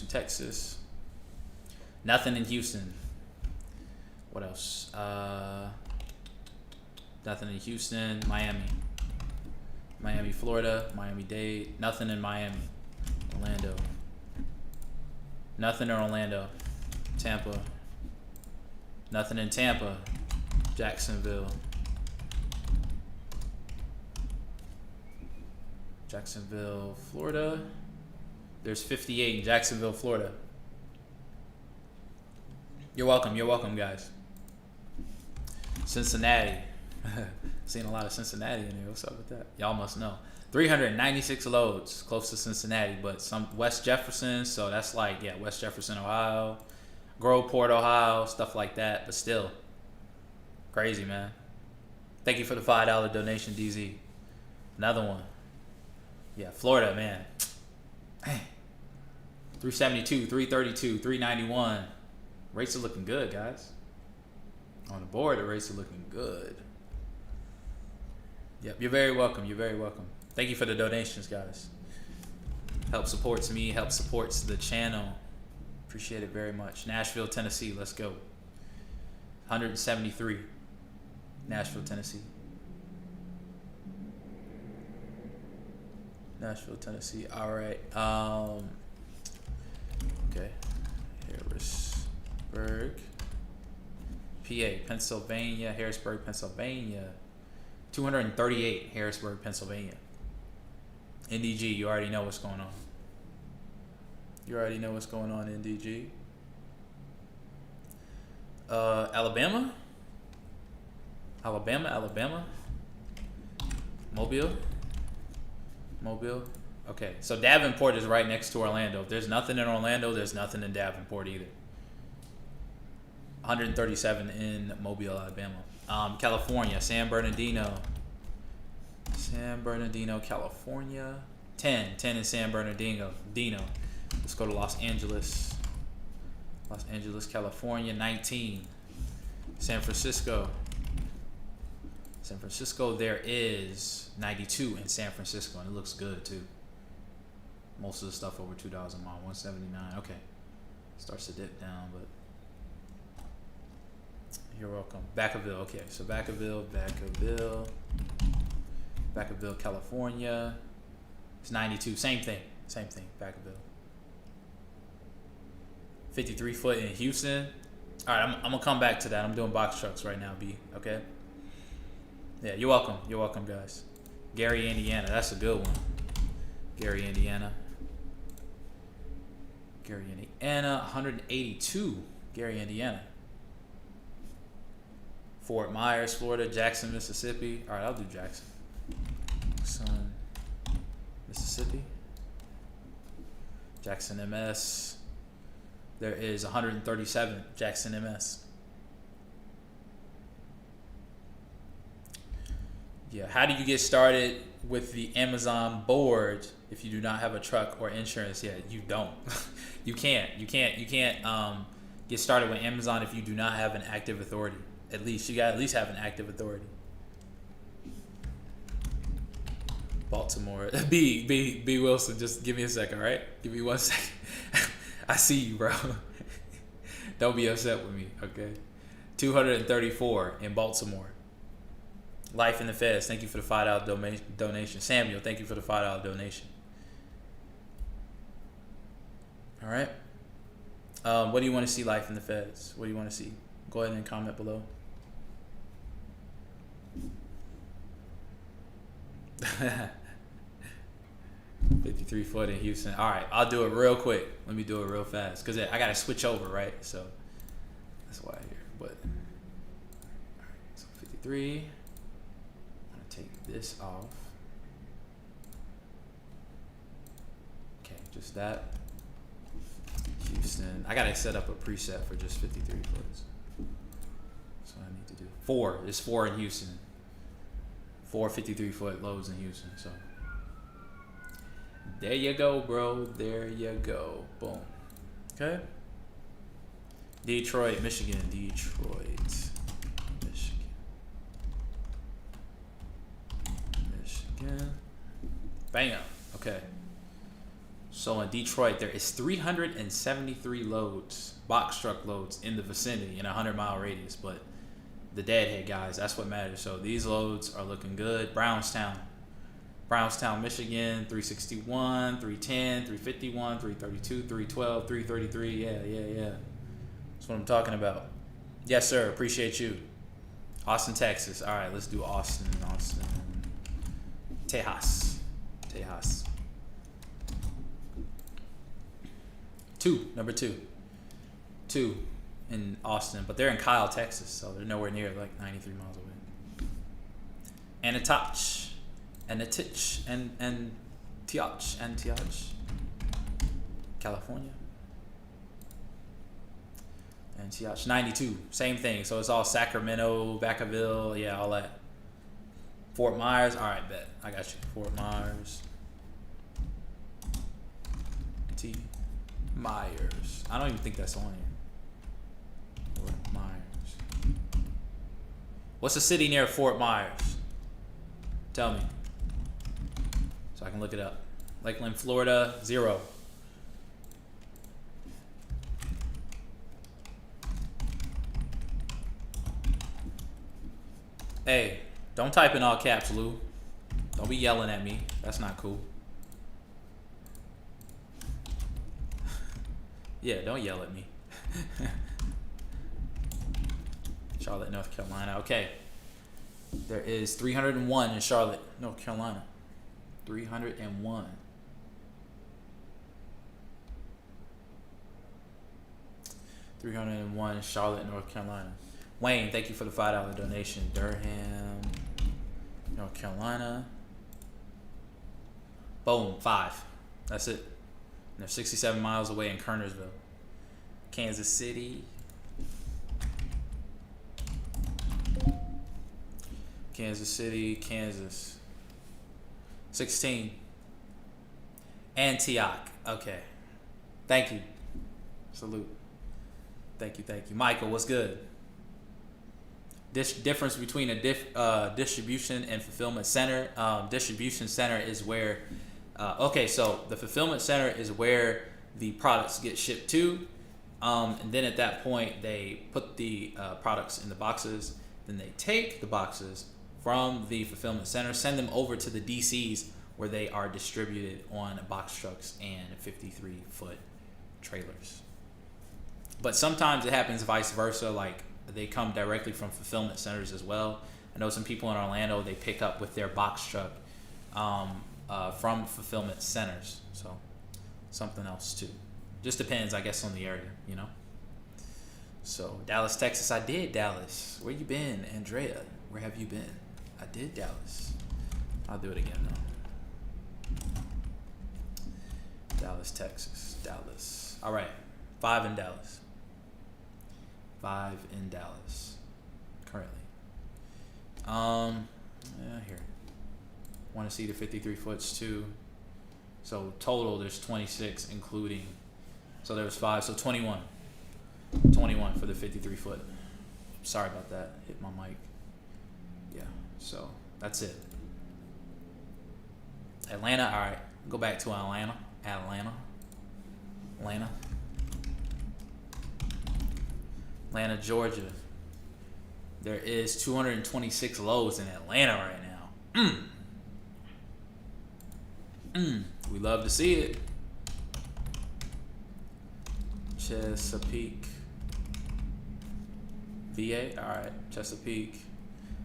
Texas. Nothing in Houston. What else? Nothing in Houston. Miami, Florida. Miami-Dade. Nothing in Miami. Orlando. Nothing in Orlando. Tampa. Nothing in Tampa. Jacksonville, Florida. There's 58 in Jacksonville, Florida. You're welcome, guys. Cincinnati. Seen a lot of Cincinnati in here. What's up with that? Y'all must know. 396 loads close to Cincinnati, but some West Jefferson, so that's like, yeah, West Jefferson, Ohio, Groveport, Ohio, stuff like that, but still crazy, man. Thank you for the $5 donation, DZ. Another one. Yeah, Florida, man. 372, 332, 391. Rates are looking good, guys. On the board, the rates are looking good. Yep, you're very welcome. Thank you for the donations, guys. Help supports me, help supports the channel. Appreciate it very much. Nashville, Tennessee, let's go. 173. Nashville, Tennessee. All right. Okay. Harrisburg, PA, Pennsylvania. Harrisburg, Pennsylvania. 238, Harrisburg, Pennsylvania. NDG, you already know what's going on. You already know what's going on, NDG. Alabama. Mobile. Okay, so Davenport is right next to Orlando. If there's nothing in Orlando, there's nothing in Davenport either. 137 in Mobile, Alabama. California, San Bernardino, California. 10 in San Bernardino. Let's go to Los Angeles, California. 19, San Francisco. There is 92 in San Francisco, and it looks good too. Most of the stuff over 2,000 miles, 179. Okay, starts to dip down, but you're welcome. Vacaville. Okay, so Vacaville, California. It's 92. Same thing. Vacaville. 53 foot in Houston. All right, I'm gonna come back to that. I'm doing box trucks right now, B. Okay. Yeah, you're welcome, guys. Gary, Indiana. That's a good one. Gary, Indiana. 182. Gary, Indiana. Fort Myers, Florida. Jackson, Mississippi. All right, I'll do Jackson. Mississippi. Jackson, MS. There is 137. Jackson, MS. Yeah, how do you get started with the Amazon board if you do not have a truck or insurance yet? You don't. You can't get started with Amazon if you do not have an active authority. At least you got have an active authority. Baltimore. B Wilson, just give me a second, all right? Give me 1 second. I see you, bro. Don't be upset with me, okay? 234 in Baltimore. Life in the Feds, thank you for the $5 donation. Samuel, thank you for the $5 donation. All right. What do you want to see, Life in the Feds? What do you want to see? Go ahead and comment below. $53 foot in Houston. All right, I'll do it real quick. Let me do it real fast because I got to switch over, right? So that's why I'm here. But all right, so 53. Take this off. Okay, just that. Houston. I gotta set up a preset for just 53 foots. That's what I need to do. 4. There's 4 in Houston. 4 53-foot loads in Houston. So there you go, bro. There you go. Boom. Okay. Detroit, Michigan. Bam. Okay. So in Detroit, there is 373 loads, box truck loads in the vicinity in a 100-mile radius. But the deadhead, guys, that's what matters. So these loads are looking good. Brownstown, Michigan, 361, 310, 351, 332, 312, 333. Yeah. That's what I'm talking about. Yes, sir. Appreciate you. Austin, Texas. All right, let's do Austin. Tejas. 2, number 2 in Austin, but they're in Kyle, Texas, so they're nowhere near, like 93 miles away. Anatich, and Tiach, California. And Tiach, 92, same thing. So it's all Sacramento, Vacaville, yeah, all that. Fort Myers, all right, bet. I got you. Fort Myers. T. Myers. I don't even think that's on here. Fort Myers. What's the city near Fort Myers? Tell me. So I can look it up. Lakeland, Florida, 0. Hey. Don't type in all caps, Lou. Don't be yelling at me. That's not cool. Yeah, don't yell at me. Charlotte, North Carolina. Okay. There is 301 in Charlotte, North Carolina. 301. Charlotte, North Carolina. Wayne, thank you for the $5 donation. Durham, North Carolina. Boom, 5. That's it. And they're 67 miles away in Kernersville. Kansas City. Kansas. 16. Antioch. Okay. Thank you. Salute. Thank you. Michael, what's good? Difference between a distribution and fulfillment center. Distribution center is where, so the fulfillment center is where the products get shipped to. And then at that point, they put the products in the boxes. Then they take the boxes from the fulfillment center, send them over to the DCs where they are distributed on box trucks and 53-foot trailers. But sometimes it happens vice versa, like they come directly from fulfillment centers as well. I know some people in Orlando, they pick up with their box truck from fulfillment centers. So something else too. Just depends, I guess, on the area, you know. So Dallas, Texas, I did Dallas. Where you been, Andrea? Where have you been? I did Dallas. I'll do it again though. Dallas, Texas. Dallas. All right. 5 in Dallas. 5 in Dallas. Currently. Here. Want to see the 53 foots too. So total, there's 26, including. So there was 5, so 21. 21 for the 53 foot. Sorry about that. Hit my mic. Yeah. So that's it. Atlanta. All right. Go back to Atlanta. Atlanta, Georgia. There is 226 loads in Atlanta right now. We love to see it. Chesapeake, VA. All right, Chesapeake.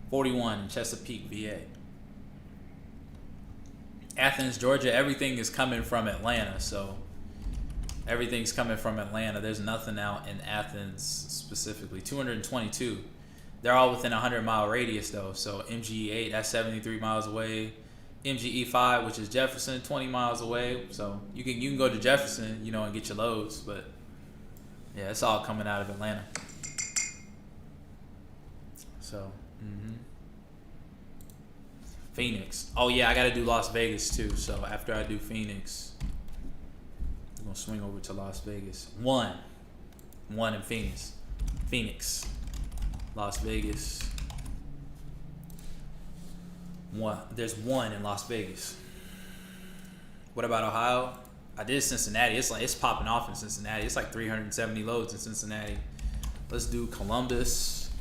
41 in Chesapeake, VA. Athens, Georgia. Everything is coming from Atlanta, so everything's coming from Atlanta. There's nothing out in Athens specifically. 222. They're all within a 100-mile radius though. So MGE8, that's 73 miles away. MGE5, which is Jefferson, 20 miles away. So you can go to Jefferson, you know, and get your loads, but yeah, it's all coming out of Atlanta. So, Phoenix. Oh yeah, I gotta do Las Vegas too. So after I do Phoenix, I'm gonna swing over to Las Vegas. One in Phoenix. Las Vegas. There's 1 in Las Vegas. What about Ohio? I did Cincinnati. It's popping off in Cincinnati. It's like 370 loads in Cincinnati. Let's do Columbus,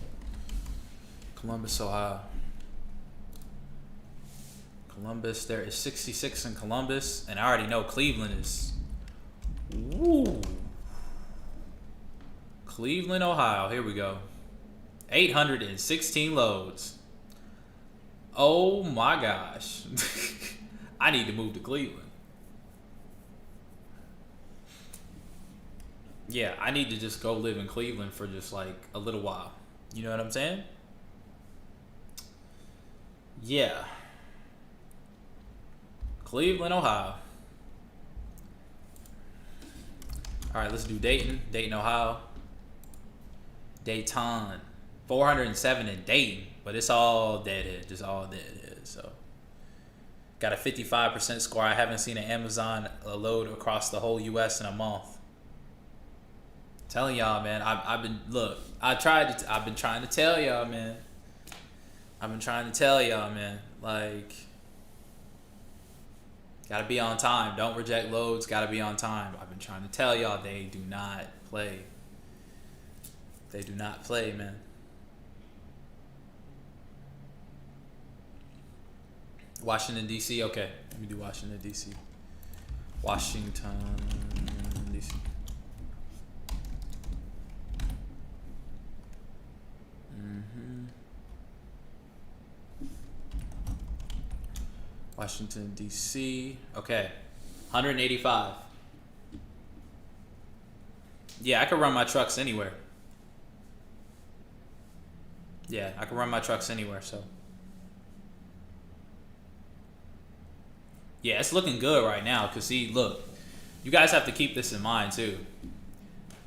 Ohio. Columbus, there is 66 in Columbus, and I already know Cleveland is. Woo. Cleveland, Ohio. Here we go. 816 loads. Oh my gosh. I need to move to Cleveland. Yeah, I need to just go live in Cleveland for just like a little while. You know what I'm saying? Yeah. Cleveland, Ohio. All right, let's do Dayton, Ohio. Dayton. 407 in Dayton, but it's all deadhead, just all deadhead. So, got a 55% score. I haven't seen an Amazon load across the whole U.S. in a month. Telling y'all, man. I've been trying to tell y'all, man. Like, gotta be on time. Don't reject loads. Gotta be on time. I've been trying to tell y'all they do not play. They do not play, man. Washington, D.C. Okay, let me do Washington, D.C. Washington, D.C. Washington, D.C. Okay. 185. Yeah, I could run my trucks anywhere. Yeah, I can run my trucks anywhere, so. Yeah, it's looking good right now. Because, see, look, you guys have to keep this in mind, too.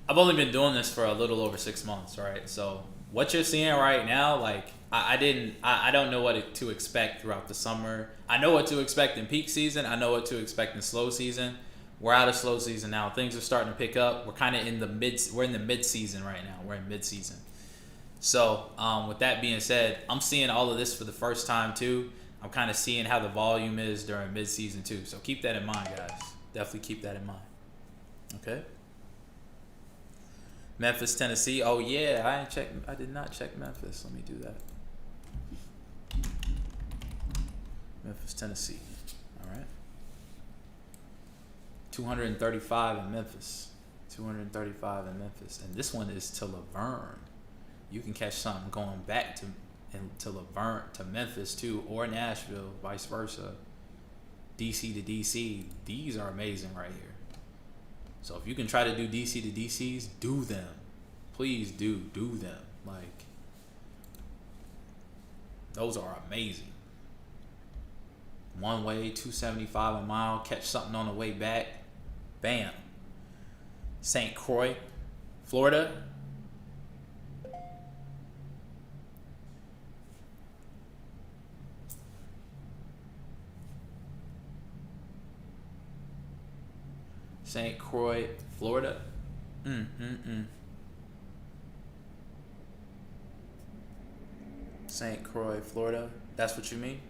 I've only been doing this for a little over 6 months, right? So, what you're seeing right now, like, I don't know what to expect throughout the summer. I know what to expect in peak season. I know what to expect in slow season. We're out of slow season now. Things are starting to pick up. We're kind of we're in the mid season right now. We're in mid season. So, with that being said, I'm seeing all of this for the first time too. I'm kind of seeing how the volume is during mid season too. So keep that in mind, guys. Definitely keep that in mind. Okay. Memphis, Tennessee. Oh yeah, I did not check Memphis. Let me do that. Memphis, Tennessee. All right. 235 in Memphis. 235 in Memphis. And this one is to Laverne. You can catch something going back to Laverne, to Memphis too, or Nashville, vice versa. DC to DC. These are amazing right here. So if you can try to do DC to DCs, do them. Please do them. Like, those are amazing. One way, 275 a mile, catch something on the way back. Bam. St. Croix, Florida. St. Croix, Florida. St. Croix, Florida. That's what you mean?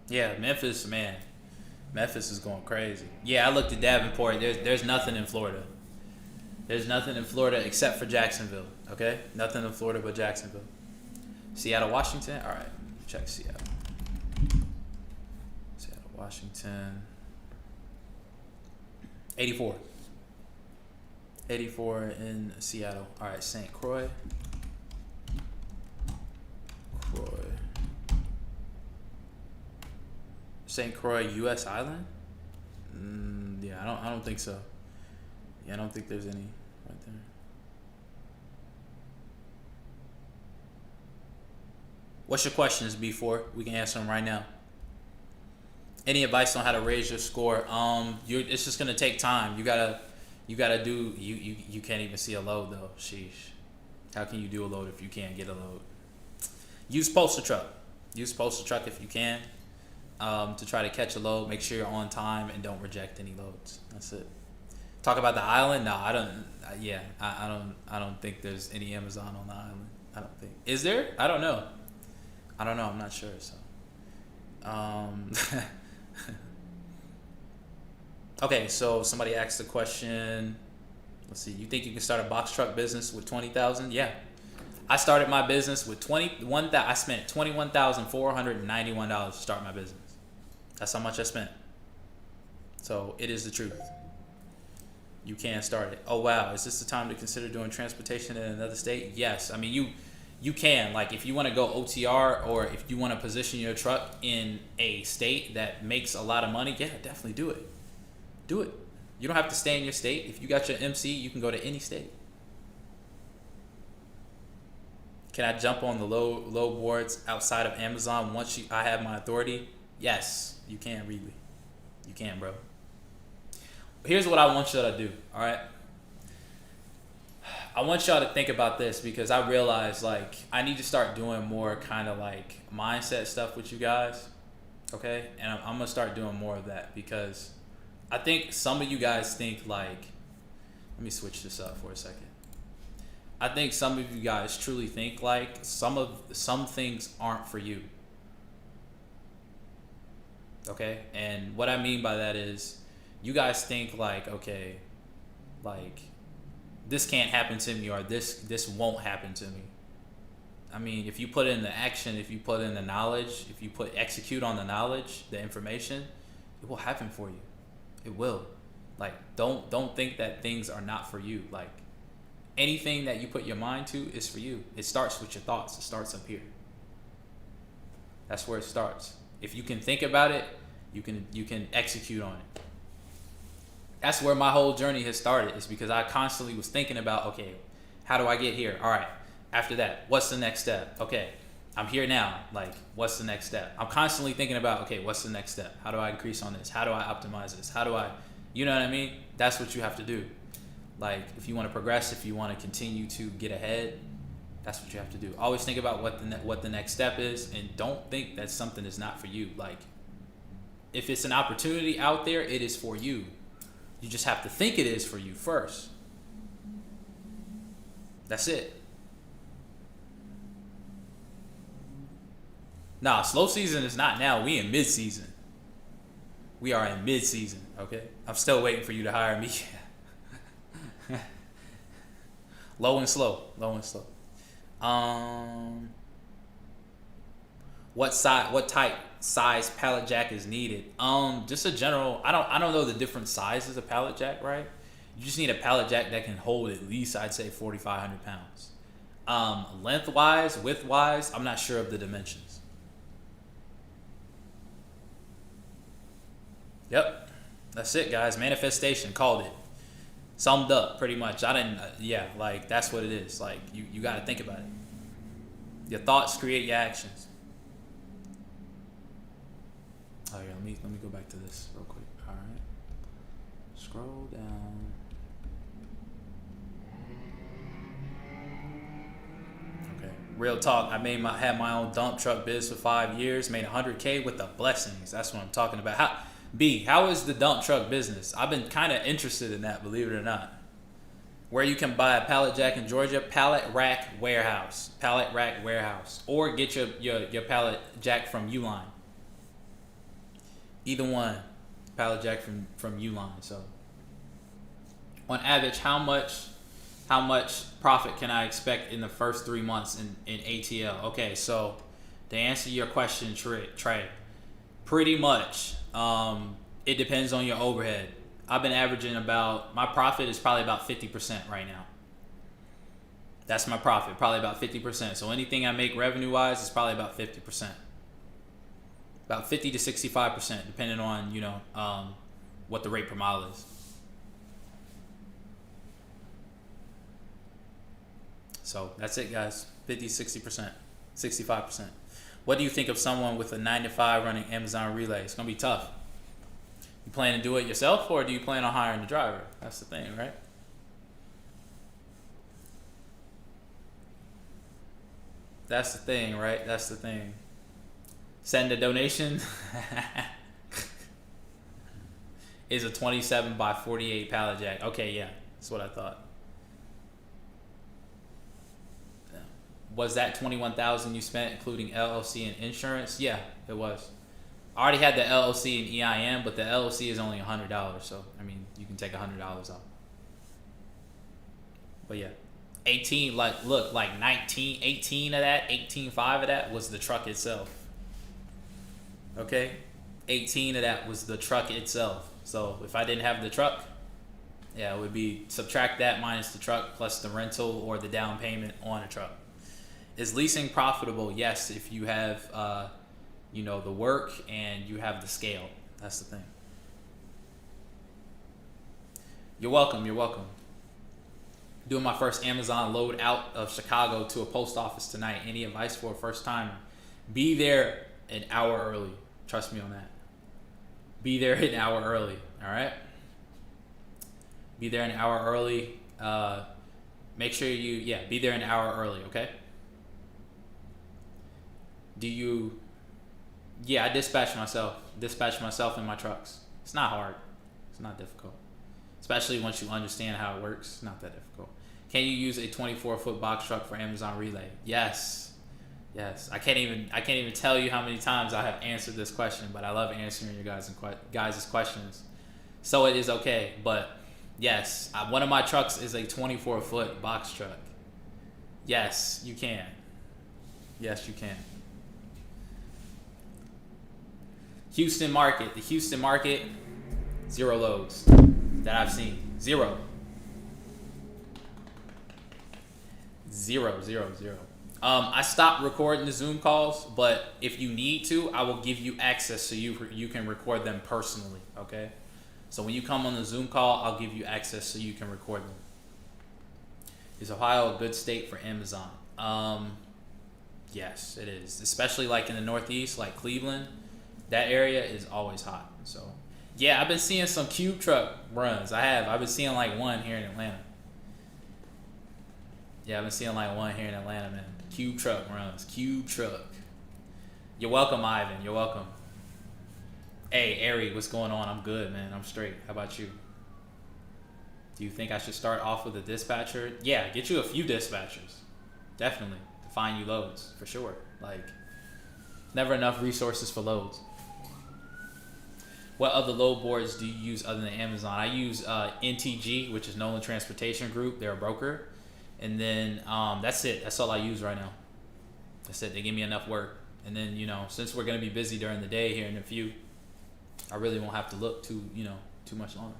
Yeah, Memphis, man. Memphis is going crazy. Yeah, I looked at Davenport. There's nothing in Florida. There's nothing in Florida except for Jacksonville. Okay? Nothing in Florida but Jacksonville. Seattle, Washington. All right. Check Seattle. Seattle, Washington. 84. 84 in Seattle. All right. St. Croix. St. Croix, U.S. Island? Yeah, I don't think so. Yeah, I don't think there's any right there. What's your questions, B4? We can answer them right now. Any advice on how to raise your score? It's just gonna take time. You gotta do. You can't even see a load though. Sheesh. How can you do a load if you can't get a load? Use Postal Truck. Use Postal Truck if you can. To try to catch a load, make sure you're on time and don't reject any loads. That's it. Talk about the island? No, I don't. I don't think there's any Amazon on the island. I don't think. Is there? I don't know. I'm not sure. So, okay. So somebody asked the question. Let's see. You think you can start a box truck business with 20,000? Yeah. I started my business with 21,000. I spent $21,491 to start my business. That's how much I spent. So it is the truth. You can start it. Oh wow, is this the time to consider doing transportation in another state? Yes. I mean, you can. Like, if you want to go OTR, or if you want to position your truck in a state that makes a lot of money, yeah, definitely do it. Do it. You don't have to stay in your state. If you got your MC, you can go to any state. Can I jump on the low boards outside of Amazon once I have my authority? Yes, you can, really. You can, bro. Here's what I want y'all to do, all right? I want y'all to think about this, because I realize, like, I need to start doing more kind of like mindset stuff with you guys, okay? And I'm going to start doing more of that, because I think some of you guys think, like, let me switch this up for a second. I think some of you guys truly think like some things aren't for you. Okay? And what I mean by that is, you guys think like, okay, like, this can't happen to me, or this won't happen to me. I mean, if you put in the action, if you put in the knowledge, if you execute on the knowledge, the information, it will happen for you. It will. Like, don't think that things are not for you. Like, anything that you put your mind to is for you. It starts with your thoughts. It starts up here. That's where it starts. If you can think about it, you can execute on it. That's where my whole journey has started. Is because I constantly was thinking about, okay, how do I get here? All right. After that, what's the next step? Okay, I'm here now. Like, what's the next step? I'm constantly thinking about, okay, what's the next step? How do I increase on this? How do I optimize this? How do I, you know what I mean? That's what you have to do. Like, if you want to progress, if you want to continue to get ahead, that's what you have to do. Always think about what the next step is, and don't think that something is not for you. Like, if it's an opportunity out there, it is for you. You just have to think it is for you first. That's it. Nah, slow season is not now. We in mid-season. We are in mid-season, okay? I'm still waiting for you to hire me. Low and slow. What type size pallet jack is needed? Just a general. I don't know the different sizes of pallet jack, right? You just need a pallet jack that can hold at least, I'd say, 4,500 pounds. Lengthwise, widthwise, I'm not sure of the dimensions. Yep, that's it, guys. Manifestation, called it. Summed up, pretty much. Like, that's what it is. Like, you got to think about it. Your thoughts create your actions. Oh yeah, let me go back to this real quick. All right, scroll down. Okay, real talk. I had my own dump truck biz for 5 years. Made $100K with the blessings. That's what I'm talking about. How is the dump truck business? I've been kind of interested in that, believe it or not. Where you can buy a pallet jack in Georgia, pallet rack warehouse, or get your pallet jack from Uline. Either one, pallet jack from Uline. So, on average, how much profit can I expect in the first 3 months in ATL? Okay, so to answer your question, Trey, pretty much. It depends on your overhead. I've been averaging my profit is probably about 50% right now. That's my profit, probably about 50%. So anything I make revenue wise is probably about 50%. About 50 to 65%, depending on, what the rate per mile is. So that's it, guys. 50, 60%, 65%. What do you think of someone with a 9-to-5 running Amazon Relay? It's going to be tough. You plan to do it yourself, or do you plan on hiring the driver? That's the thing, right? That's the thing, right? That's the thing. Send a donation. Is a 27 by 48 pallet jack. Okay, yeah. That's what I thought. Was that $21,000 you spent including LLC and insurance? Yeah, it was. I already had the LLC and EIN, but the LLC is only $100, so I mean you can take $100 off. But yeah, 18 like 18 of that, 18.5 of that was the truck itself. Okay, 18 of that was the truck itself. So if I didn't have the truck, yeah, it would be subtract that minus the truck plus the rental or the down payment on a truck. Is leasing profitable? Yes, if you have, the work and you have the scale. That's the thing. You're welcome. Doing my first Amazon load out of Chicago to a post office tonight. Any advice for a first timer? Be there an hour early. Trust me on that. Be there an hour early. All right. Be there an hour early. Make sure be there an hour early. Okay. I dispatch myself in my trucks. It's not hard. It's not difficult. Especially once you understand how it works. It's not that difficult. Can you use a 24-foot box truck for Amazon Relay? Yes. I can't even tell you how many times I have answered this question, but I love answering your guys' questions. So it is okay, but yes, one of my trucks is a 24-foot box truck. Yes, you can. Yes, you can. The Houston market, 0 loads that I've seen. 0. I stopped recording the Zoom calls, but if you need to, I will give you access so you can record them personally. Okay. So when you come on the Zoom call, I'll give you access so you can record them. Is Ohio a good state for Amazon? Yes, it is. Especially like in the Northeast, like Cleveland, that area is always hot. So yeah, I've been seeing some cube truck runs. I've been seeing like one here in Atlanta. Yeah, I've been seeing like one here in Atlanta, man. Cube truck runs. Cube truck. You're welcome, Ivan. You're welcome. Hey, Ari, what's going on? I'm good, man. I'm straight. How about you? Do you think I should start off with a dispatcher? Yeah, get you a few dispatchers. Definitely. To find you loads, for sure. Like, never enough resources for loads. What other load boards do you use other than Amazon? I use NTG, which is Nolan Transportation Group. They're a broker. And then that's it. That's all I use right now. That's it. They give me enough work. And then, since we're going to be busy during the day here in a few, I really won't have to look too much longer.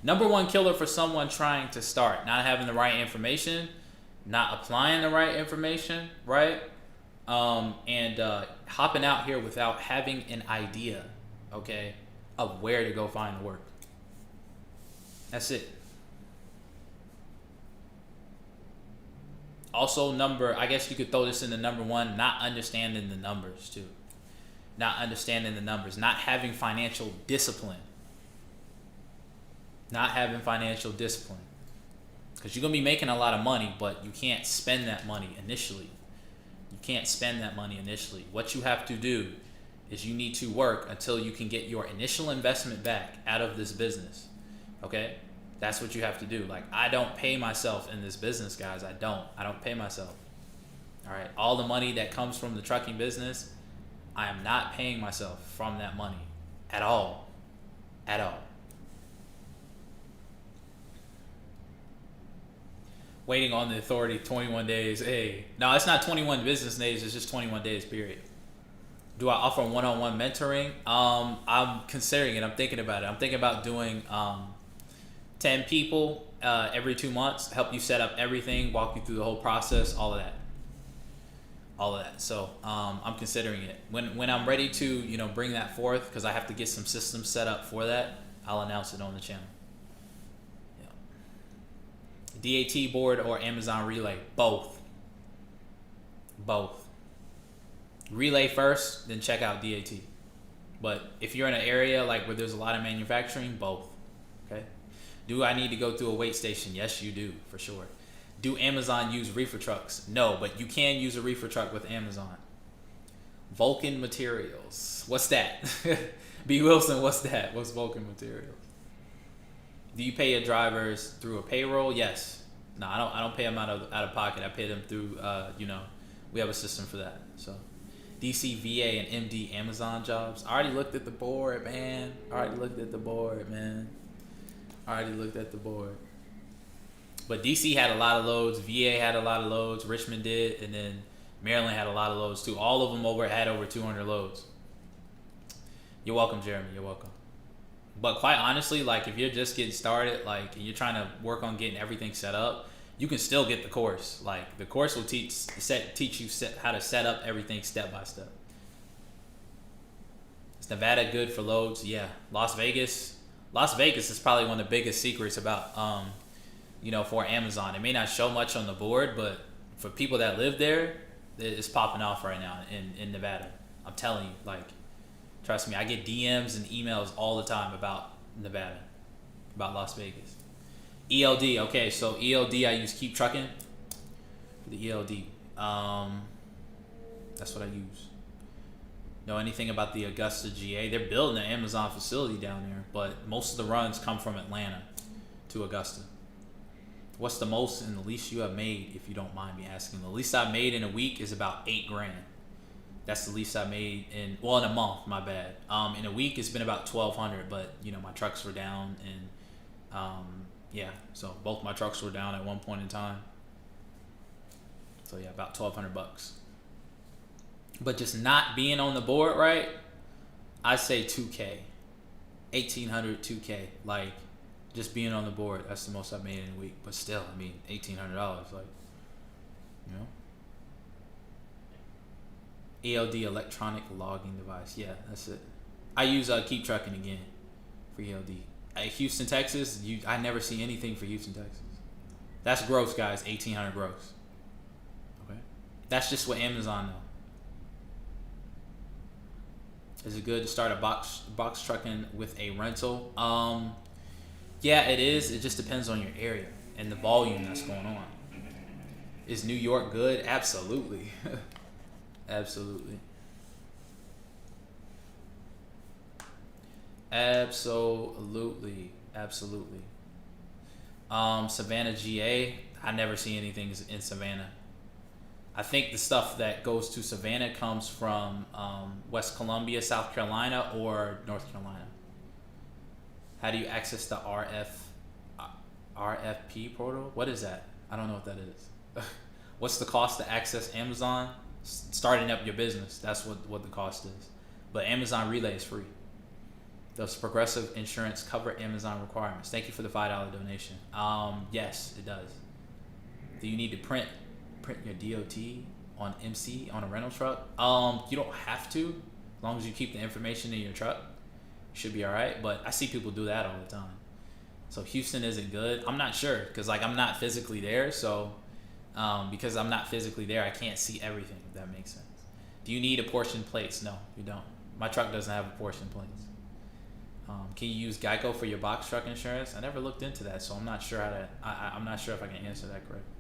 Number one killer for someone trying to start: not having the right information, not applying the right information, right? And hopping out here without having an idea, okay, of where to go find the work. That's it. Also, I guess you could throw this in the number one: not understanding the numbers too. Not understanding the numbers, not having financial discipline. Not having financial discipline. Because you're going to be making a lot of money, but you can't spend that money initially. You can't spend that money initially. What you have to do is you need to work until you can get your initial investment back out of this business. Okay? That's what you have to do. Like, I don't pay myself in this business, guys. I don't pay myself. All right? All the money that comes from the trucking business, I am not paying myself from that money at all. At all. Waiting on the authority 21 days. Hey, no, it's not 21 business days. It's just 21 days, period. Do I offer one-on-one mentoring? I'm considering it. I'm thinking about it. I'm thinking about doing 10 people every 2 months, help you set up everything, walk you through the whole process, all of that. So I'm considering it. When I'm ready to bring that forth, because I have to get some systems set up for that, I'll announce it on the channel. Yeah. DAT board or Amazon Relay? Both. Relay first, then check out DAT. But if you're in an area like where there's a lot of manufacturing, both. Okay. Do I need to go through a weight station? Yes, you do, for sure. Do Amazon use reefer trucks? No, but you can use a reefer truck with Amazon. Vulcan Materials. What's that? B. Wilson, what's that? What's Vulcan Materials? Do you pay your drivers through a payroll? Yes. No, I don't pay them out of pocket. I pay them through, we have a system for that. So, DC, VA, and MD Amazon jobs. I already looked at the board, man. But DC had a lot of loads, VA had a lot of loads, Richmond did, and then Maryland had a lot of loads too. All of them had over 200 loads. You're welcome, Jeremy. You're welcome. But quite honestly, like if you're just getting started, like and you're trying to work on getting everything set up, you can still get the course. Like the course will teach you how to set up everything step by step. Is Nevada good for loads? Yeah. Las Vegas is probably one of the biggest secrets about for Amazon. It may not show much on the board, but for people that live there, it's popping off right now in Nevada. I'm telling you, like, trust me, I get DMs and emails all the time about Nevada, about Las Vegas. ELD, okay, so ELD, I use Keep Trucking for the ELD. That's what I use. Know anything about the Augusta GA? They're building an Amazon facility down there, but most of the runs come from Atlanta to Augusta. What's the most and the least you have made, if you don't mind me asking? The least I made in a week is about $8,000. That's the least I made in a month, my bad. In a week, it's been about $1,200, but my trucks were down, and so both my trucks were down at one point in time. So yeah, about $1,200. But just not being on the board, right? I say $2,000, $1,800, $2,000. Like just being on the board, that's the most I've made in a week. But still, I mean, $1,800, like, ELD, electronic logging device. Yeah, that's it. I use Keep Trucking again for ELD. Houston, Texas. I never see anything for Houston, Texas. That's gross, guys. 1,800 gross. Okay, that's just what Amazon though. Is it good to start a box trucking with a rental? Yeah, it is. It just depends on your area and the volume that's going on. Is New York good? Absolutely. Absolutely. Absolutely. Absolutely. Savannah, GA. I never see anything in Savannah. I think the stuff that goes to Savannah comes from West Columbia, South Carolina, or North Carolina. How do you access the RFP portal? What is that? I don't know what that is. What's the cost to access Amazon? Starting up your business. That's what the cost is. But Amazon Relay is free. Does Progressive Insurance cover Amazon requirements? Thank you for the $5 donation. Yes, it does. Do you need to print your DOT on MC on a rental truck? You don't have to, as long as you keep the information in your truck. You should be all right. But I see people do that all the time. So Houston isn't good. I'm not sure because I'm not physically there. So because I'm not physically there, I can't see everything. If that makes sense. Do you need apportioned plates? No, you don't. My truck doesn't have apportioned plates. Can you use Geico for your box truck insurance? I never looked into that, so I'm not sure how to. I'm not sure if I can answer that correctly.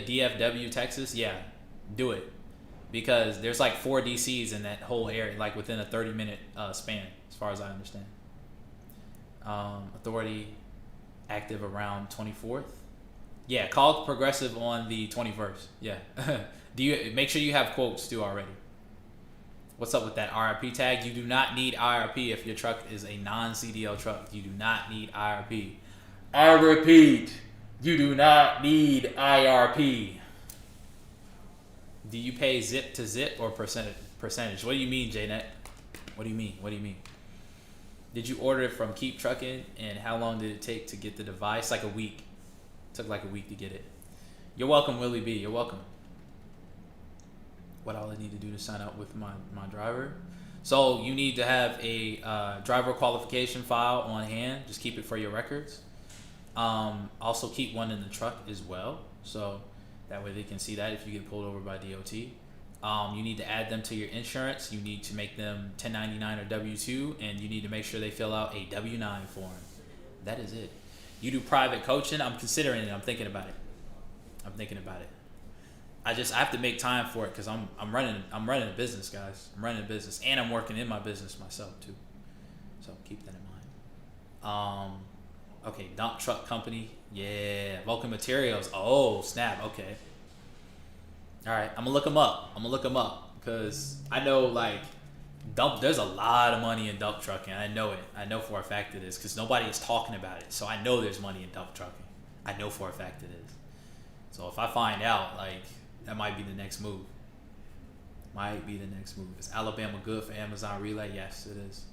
DFW, Texas, yeah, do it, because there's like 4 DCs in that whole area, like within a 30-minute span, as far as I understand. Authority active around 24th. Yeah, call Progressive on the 21st. Yeah. Do you make sure you have quotes too already? What's up with that IRP tag? You do not need IRP if your truck is a non-CDL truck. You do not need IRP. I repeat, you do not need IRP. Do you pay zip to zip or percentage? What do you mean, JNet? What do you mean? Did you order it from Keep Trucking, and how long did it take to get the device? Like a week. It took like a week to get it. You're welcome, Willie B. You're welcome. What all I need to do to sign up with my driver? So you need to have a driver qualification file on hand. Just keep it for your records. Also keep one in the truck as well, so that way they can see that if you get pulled over by DOT. You need to add them to your insurance. You need to make them 1099 or W-2, and you need to make sure they fill out a W-9 form. That is it. You do private coaching? I'm considering it. I'm thinking about it. I have to make time for it because I'm running a business, guys. I'm running a business, and I'm working in my business myself too. So keep that in mind. Okay, dump truck company. Yeah, Vulcan Materials. Oh, snap. Okay. All right, I'm gonna look them up because I know like there's a lot of money in dump trucking. I know it. I know for a fact it is because nobody is talking about it. So I know there's money in dump trucking. I know for a fact it is. So if I find out, like, that might be the next move. Is Alabama good for Amazon Relay? Yes, it is.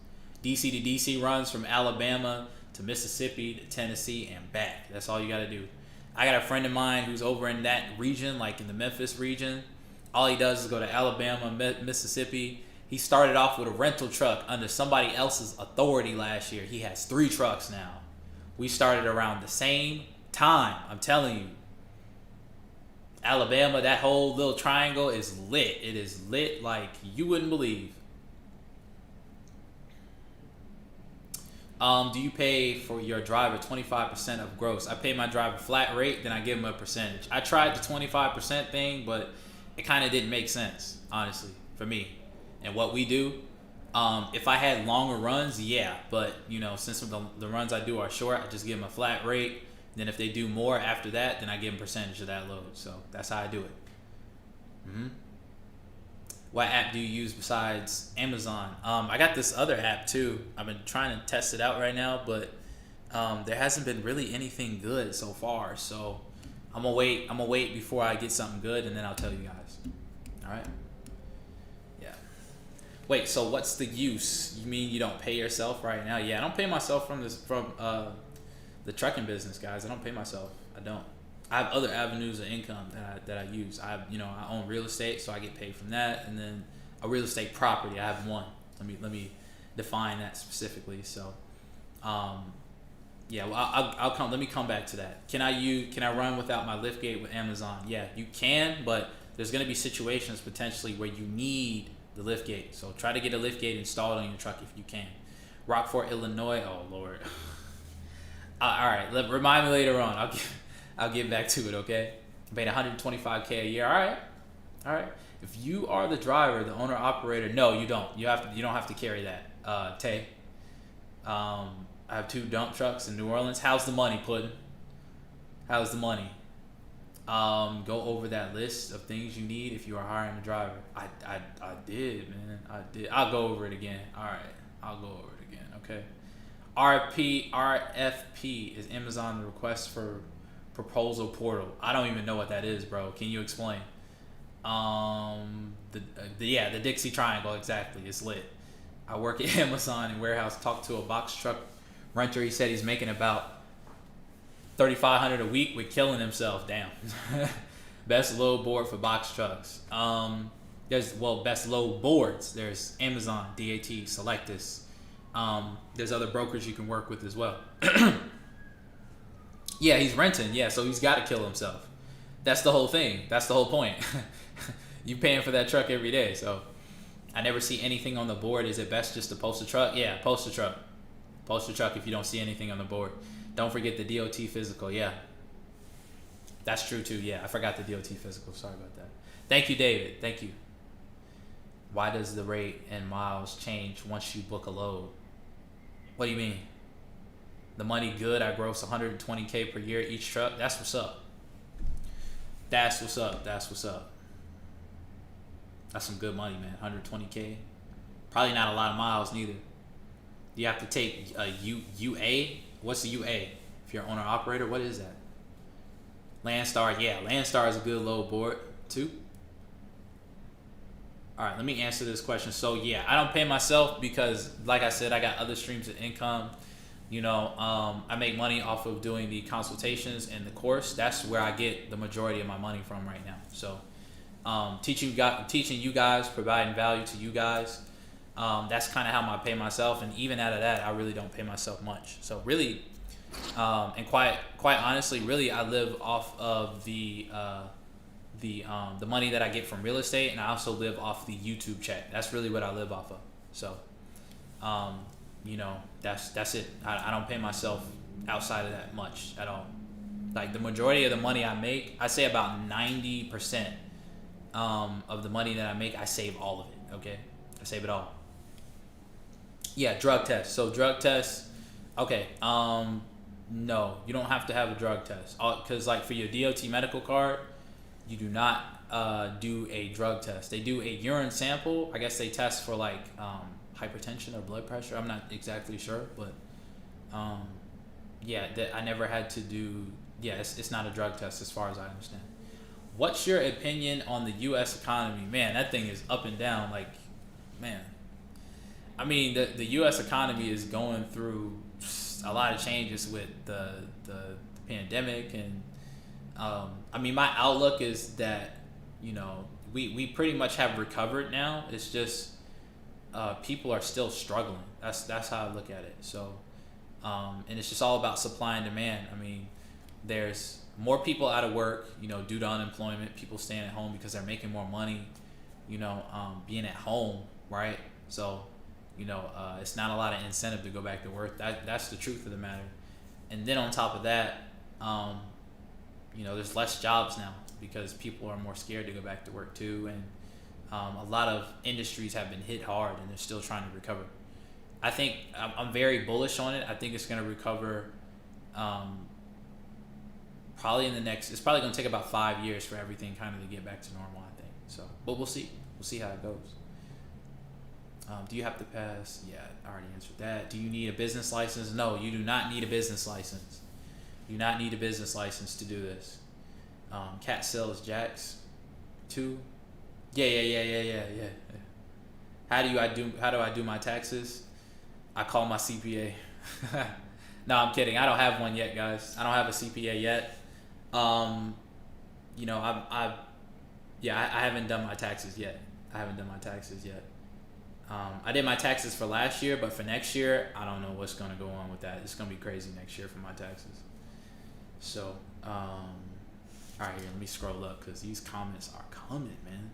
DC to DC runs from Alabama to Mississippi to Tennessee and back. That's all you got to do. I got a friend of mine who's over in that region, like in the Memphis region. All he does is go to Alabama, Mississippi. He started off with a rental truck under somebody else's authority last year. He has 3 trucks now. We started around the same time. I'm telling you. Alabama, that whole little triangle is lit. It is lit like you wouldn't believe. Do you pay for your driver 25% of gross? I pay my driver flat rate, then I give him a percentage. I tried the 25% thing, but it kind of didn't make sense, honestly, for me. And what we do, if I had longer runs, yeah. But, since the runs I do are short, I just give them a flat rate. Then if they do more after that, then I give them a percentage of that load. So that's how I do it. What app do you use besides Amazon? I got this other app too. I've been trying to test it out right now, but there hasn't been really anything good so far. So I'm gonna wait before I get something good, and then I'll tell you guys. All right. Yeah. Wait. So what's the use? You mean you don't pay yourself right now? Yeah, I don't pay myself from the trucking business, guys. I don't pay myself. I don't. I have other avenues of income that I use. I own real estate, so I get paid from that, and then a real estate property. I have one. Let me define that specifically. So, yeah, well, I'll come. Let me come back to that. Can I run without my liftgate with Amazon? Yeah, you can, but there's gonna be situations potentially where you need the liftgate. So try to get a liftgate installed on your truck if you can. Rockford, Illinois. Oh Lord. All right. Remind me later on. I'll get back to it. Okay. I paid $125K a year. All right. If you are the driver, the owner operator, no, you don't. You don't have to carry that. Tay. I have 2 dump trucks in New Orleans. How's the money, Puddin'? How's the money? Go over that list of things you need if you are hiring a driver. I did, man. I did. I'll go over it again. All right. I'll go over it again. Okay. RFP is Amazon request for proposal portal. I don't even know what that is, bro. Can you explain? The Dixie Triangle, exactly. It's lit. I work at Amazon in warehouse. Talked to a box truck renter. He said he's making about $3,500 a week with killing himself. Damn. Best load board for box trucks. Best load boards. There's Amazon, DAT, Selectus. There's other brokers you can work with as well. Yeah, he's renting. Yeah, so he's got to kill himself. That's the whole thing. That's the whole point. You paying for that truck every day. So I never see anything on the board. Is it best just to post a truck? Yeah, post a truck. Post a truck if you don't see anything on the board. Don't forget the DOT physical. Yeah, that's true too. Yeah, I forgot the DOT physical. Sorry about that. Thank you, David. Thank you. Why does the rate and miles change once you book a load? What do you mean? The money good. I gross $120K per year each truck. That's what's up. That's what's up. That's what's up. That's some good money, man. $120K. Probably not a lot of miles neither. You have to take a UA. What's the UA? If you're an owner operator, what is that? Landstar. Yeah, Landstar is a good load board too. All right, let me answer this question. So yeah, I don't pay myself because, like I said, I got other streams of income. I make money off of doing the consultations and the course. That's where I get the majority of my money from right now. So teaching you guys, providing value to you guys. That's kind of how I pay myself, and even out of that, I really don't pay myself much. So really, and quite honestly, really, I live off of the money that I get from real estate, and I also live off the YouTube check. That's really what I live off of. So, that's it. I don't pay myself outside of that much at all. Like the majority of the money I make, I say about 90% of the money that I make, I save all of it. Okay, I save it all. Yeah, drug test. So drug test. Okay. No, you don't have to have a drug test. Because like for your DOT medical card, you do not do a drug test. They do a urine sample. I guess they test for like hypertension or blood pressure. I'm not exactly sure, but I never had to do. Yeah, it's not a drug test as far as I understand. What's your opinion on the U.S. economy? Man, that thing is up and down. Like, man. I mean, the U.S. economy is going through a lot of changes with the pandemic, and I mean, my outlook is that we pretty much have recovered now. It's just people are still struggling. That's how I look at it. So, and it's just all about supply and demand. I mean, there's more people out of work, due to unemployment. People staying at home because they're making more money. Being at home, right? So. It's not a lot of incentive to go back to work. That's the truth of the matter. And then on top of that, there's less jobs now because people are more scared to go back to work too. And a lot of industries have been hit hard and they're still trying to recover. I think I'm very bullish on it. I think it's going to recover probably it's probably going to take about 5 years for everything kind of to get back to normal, I think. So, but we'll see. We'll see how it goes. Do you have to pass? Yeah, I already answered that. Do you need a business license? No, you do not need a business license. You do not need a business license to do this. Cat sells jacks too. Yeah. How do I do my taxes? I call my CPA. No, I'm kidding. I don't have one yet, guys. I don't have a CPA yet. I haven't done my taxes yet. I haven't done my taxes yet. I did my taxes for last year, but for next year, I don't know what's gonna go on with that. It's gonna be crazy next year for my taxes. So, all right, here, let me scroll up because these comments are coming, man.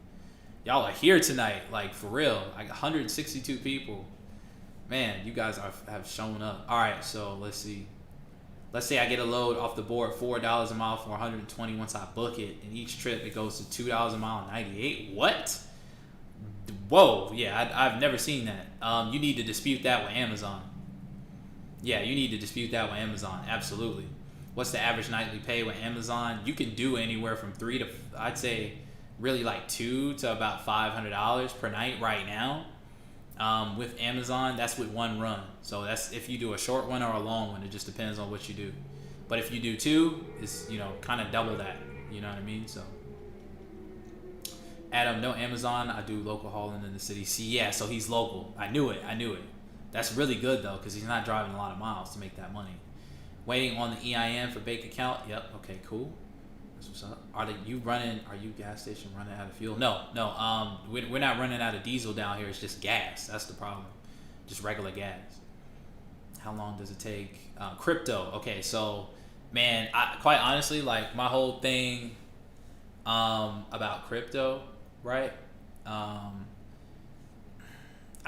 Y'all are here tonight, like for real. Like 162 people. Man, you guys have shown up. All right, so let's see. Let's say I get a load off the board, $4 a mile for 120 once I book it. And each trip, it goes to $2 a mile, 98. What? Whoa, yeah, I've never seen that. You need to dispute that with Amazon. Yeah, you need to dispute that with Amazon. Absolutely. What's the average nightly pay with Amazon? You can do anywhere from I'd say, really like $200 to about $500 per night right now. With Amazon, that's with one run. So that's if you do a short one or a long one. It just depends on what you do. But if you do two, it's kind of double that. You know what I mean? So, Adam, no Amazon. I do local hauling in the city. See, yeah. So he's local. I knew it. That's really good though, because he's not driving a lot of miles to make that money. Waiting on the EIN for bank account. Yep. Okay. Cool. That's what's up. Are you gas station running out of fuel? No. We're not running out of diesel down here. It's just gas. That's the problem. Just regular gas. How long does it take? Crypto. Okay, so man, quite honestly, like my whole thing about crypto, right? I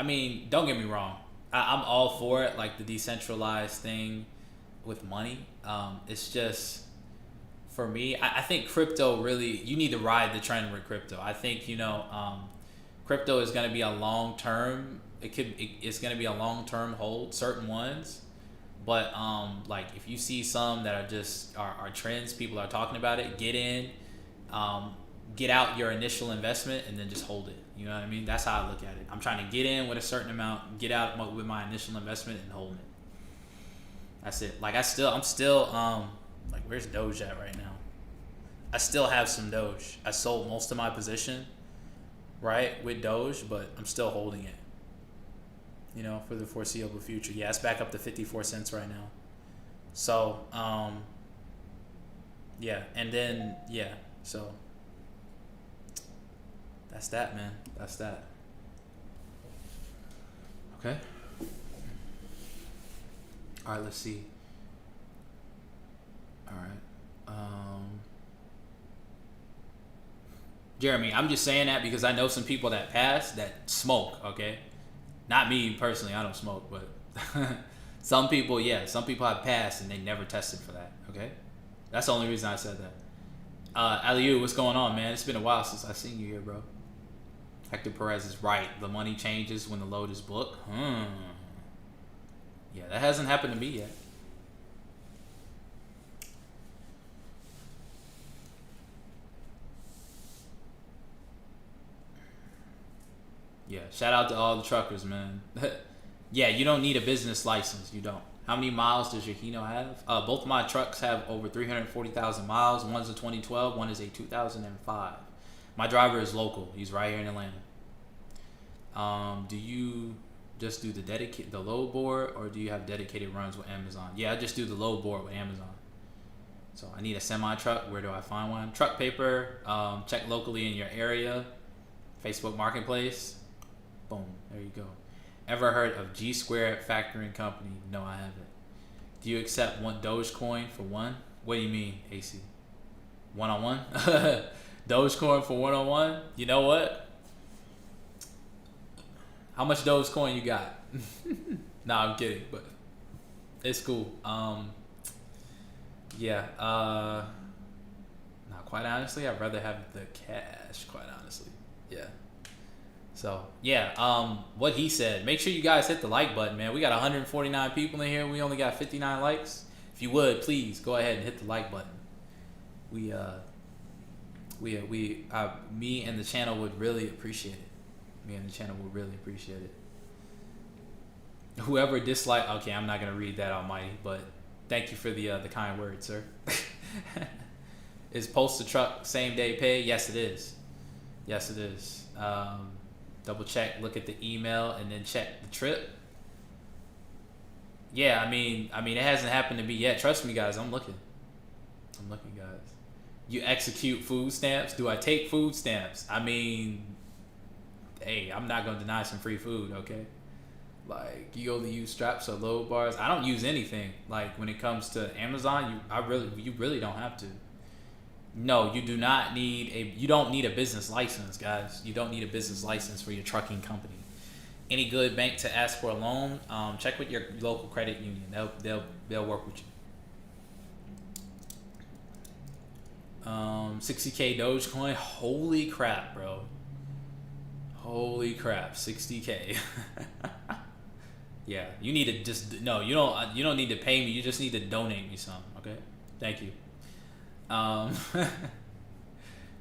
mean, don't get me wrong. I'm all for it, like the decentralized thing with money. It's just, for me, I think crypto really, you need to ride the trend with crypto. I think, crypto is going to be a long-term, it's going to be a long-term hold, certain ones. But like if you see some that are just are trends, people are talking about it, get in, get out your initial investment and then just hold it. You know what I mean? That's how I look at it. I'm trying to get in with a certain amount, get out with my initial investment and hold it. That's it. Like I'm still like where's Doge at right now? I still have some Doge. I sold most of my position, right, with Doge, but I'm still holding it. For the foreseeable future. Yeah, it's back up to 54 cents right now. So, yeah, and then so that's that, man. That's that. Okay. All right, let's see. All right. Jeremy, I'm just saying that because I know some people that pass that smoke, okay? Not me personally, I don't smoke, but some people have passed and they never tested for that, okay? That's the only reason I said that. Aliu, what's going on, man? It's been a while since I seen you here, bro. Hector Perez is right. The money changes when the load is booked. Yeah, that hasn't happened to me yet. Yeah, shout out to all the truckers, man. Yeah, you don't need a business license. You don't. How many miles does your Hino have? Both of my trucks have over 340,000 miles. One's a 2012, one is a 2005. My driver is local. He's right here in Atlanta. Do you just do the load board, or do you have dedicated runs with Amazon? Yeah, I just do the load board with Amazon. So I need a semi truck. Where do I find one? Truck paper. Check locally in your area. Facebook Marketplace. Boom. There you go. Ever heard of G Squared Factoring Company? No, I haven't. Do you accept one Dogecoin for one? What do you mean, AC? One-on-one? Dogecoin for one-on-one? You know what? How much Dogecoin you got? Nah, I'm kidding, but it's cool. Yeah. Quite honestly, I'd rather have the cash, quite honestly. Yeah. So, yeah, what he said. Make sure you guys hit the like button, man. We got 149 people in here. We only got 59 likes. If you would, please go ahead and hit the like button. Me and the channel would really appreciate it. Whoever disliked, okay, I'm not gonna read that, Almighty, but thank you for the kind words, sir. Is post a truck same day pay? Yes, it is. Double check, look at the email, and then check the trip. Yeah, I mean, it hasn't happened to me yet. Trust me, guys. I'm looking, guys. You execute food stamps? Do I take food stamps? I mean, hey, I'm not gonna deny some free food, okay? Like you only use straps or load bars. I don't use anything. Like when it comes to Amazon, you really don't have to. No, you do not need a you don't need a business license, guys. You don't need a business license for your trucking company. Any good bank to ask for a loan, check with your local credit union. They'll work with you. 60K Dogecoin. Holy crap, bro. Holy crap, 60K. Yeah, you need to just no. You don't need to pay me. You just need to donate me some. Okay, thank you.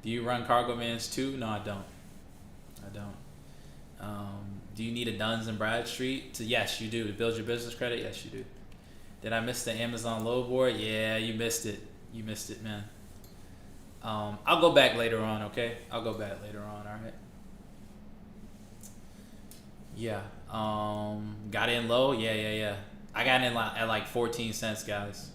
Do you run cargo vans too? No, I don't. I don't. Do you need a Duns and Bradstreet? Yes, you do. To build your business credit? Yes, you do. Did I miss the Amazon load board? Yeah, you missed it. You missed it, man. I'll go back later on, okay? I'll go back later on, alright? Yeah. Got in low? Yeah. I got in at like 14 cents, guys.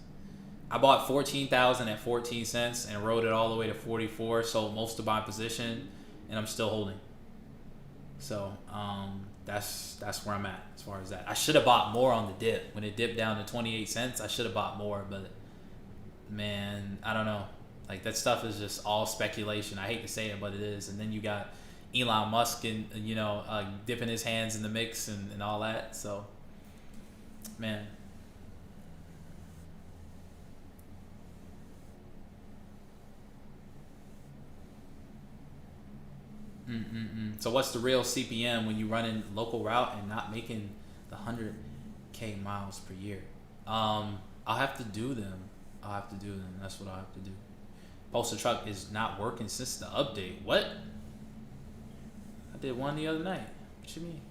I bought 14,000 at 14 cents and rode it all the way to 44, sold most of my position, and I'm still holding. So that's where I'm at as far as that. I should have bought more on the dip. When it dipped down to 28 cents, I should have bought more, but man, I don't know. Like that stuff is just all speculation. I hate to say it, but it is. And then you got Elon Musk and dipping his hands in the mix and all that. So, man. So what's the real CPM when you running local route and not making the 100K miles per year? I'll have to do them. That's what I'll have to do. Postal truck is not working since the update. What? I did one the other night. What you mean?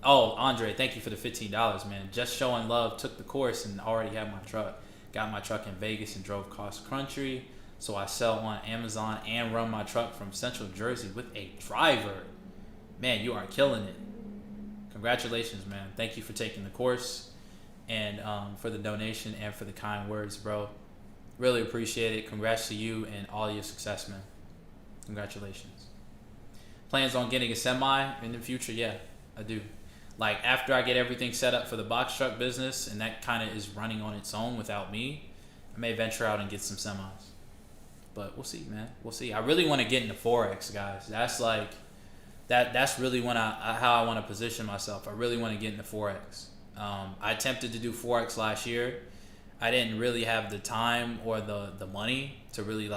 Oh, Andre, thank you for the $15, man. Just showing love. Took the course and already have my truck. Got my truck in Vegas and drove cross country. So I sell on Amazon and run my truck from Central Jersey with a driver. Man, you are killing it. Congratulations, man. Thank you for taking the course and for the donation and for the kind words, bro. Really appreciate it. Congrats to you and all your success, man. Congratulations. Plans on getting a semi in the future? Yeah, I do. Like after I get everything set up for the box truck business and that kind of is running on its own without me, I may venture out and get some semis. But we'll see, man. We'll see. I really want to get into Forex, guys. That's like that's really how I want to position myself. I really want to get into Forex. I attempted to do Forex last year. I didn't really have the time or the money to really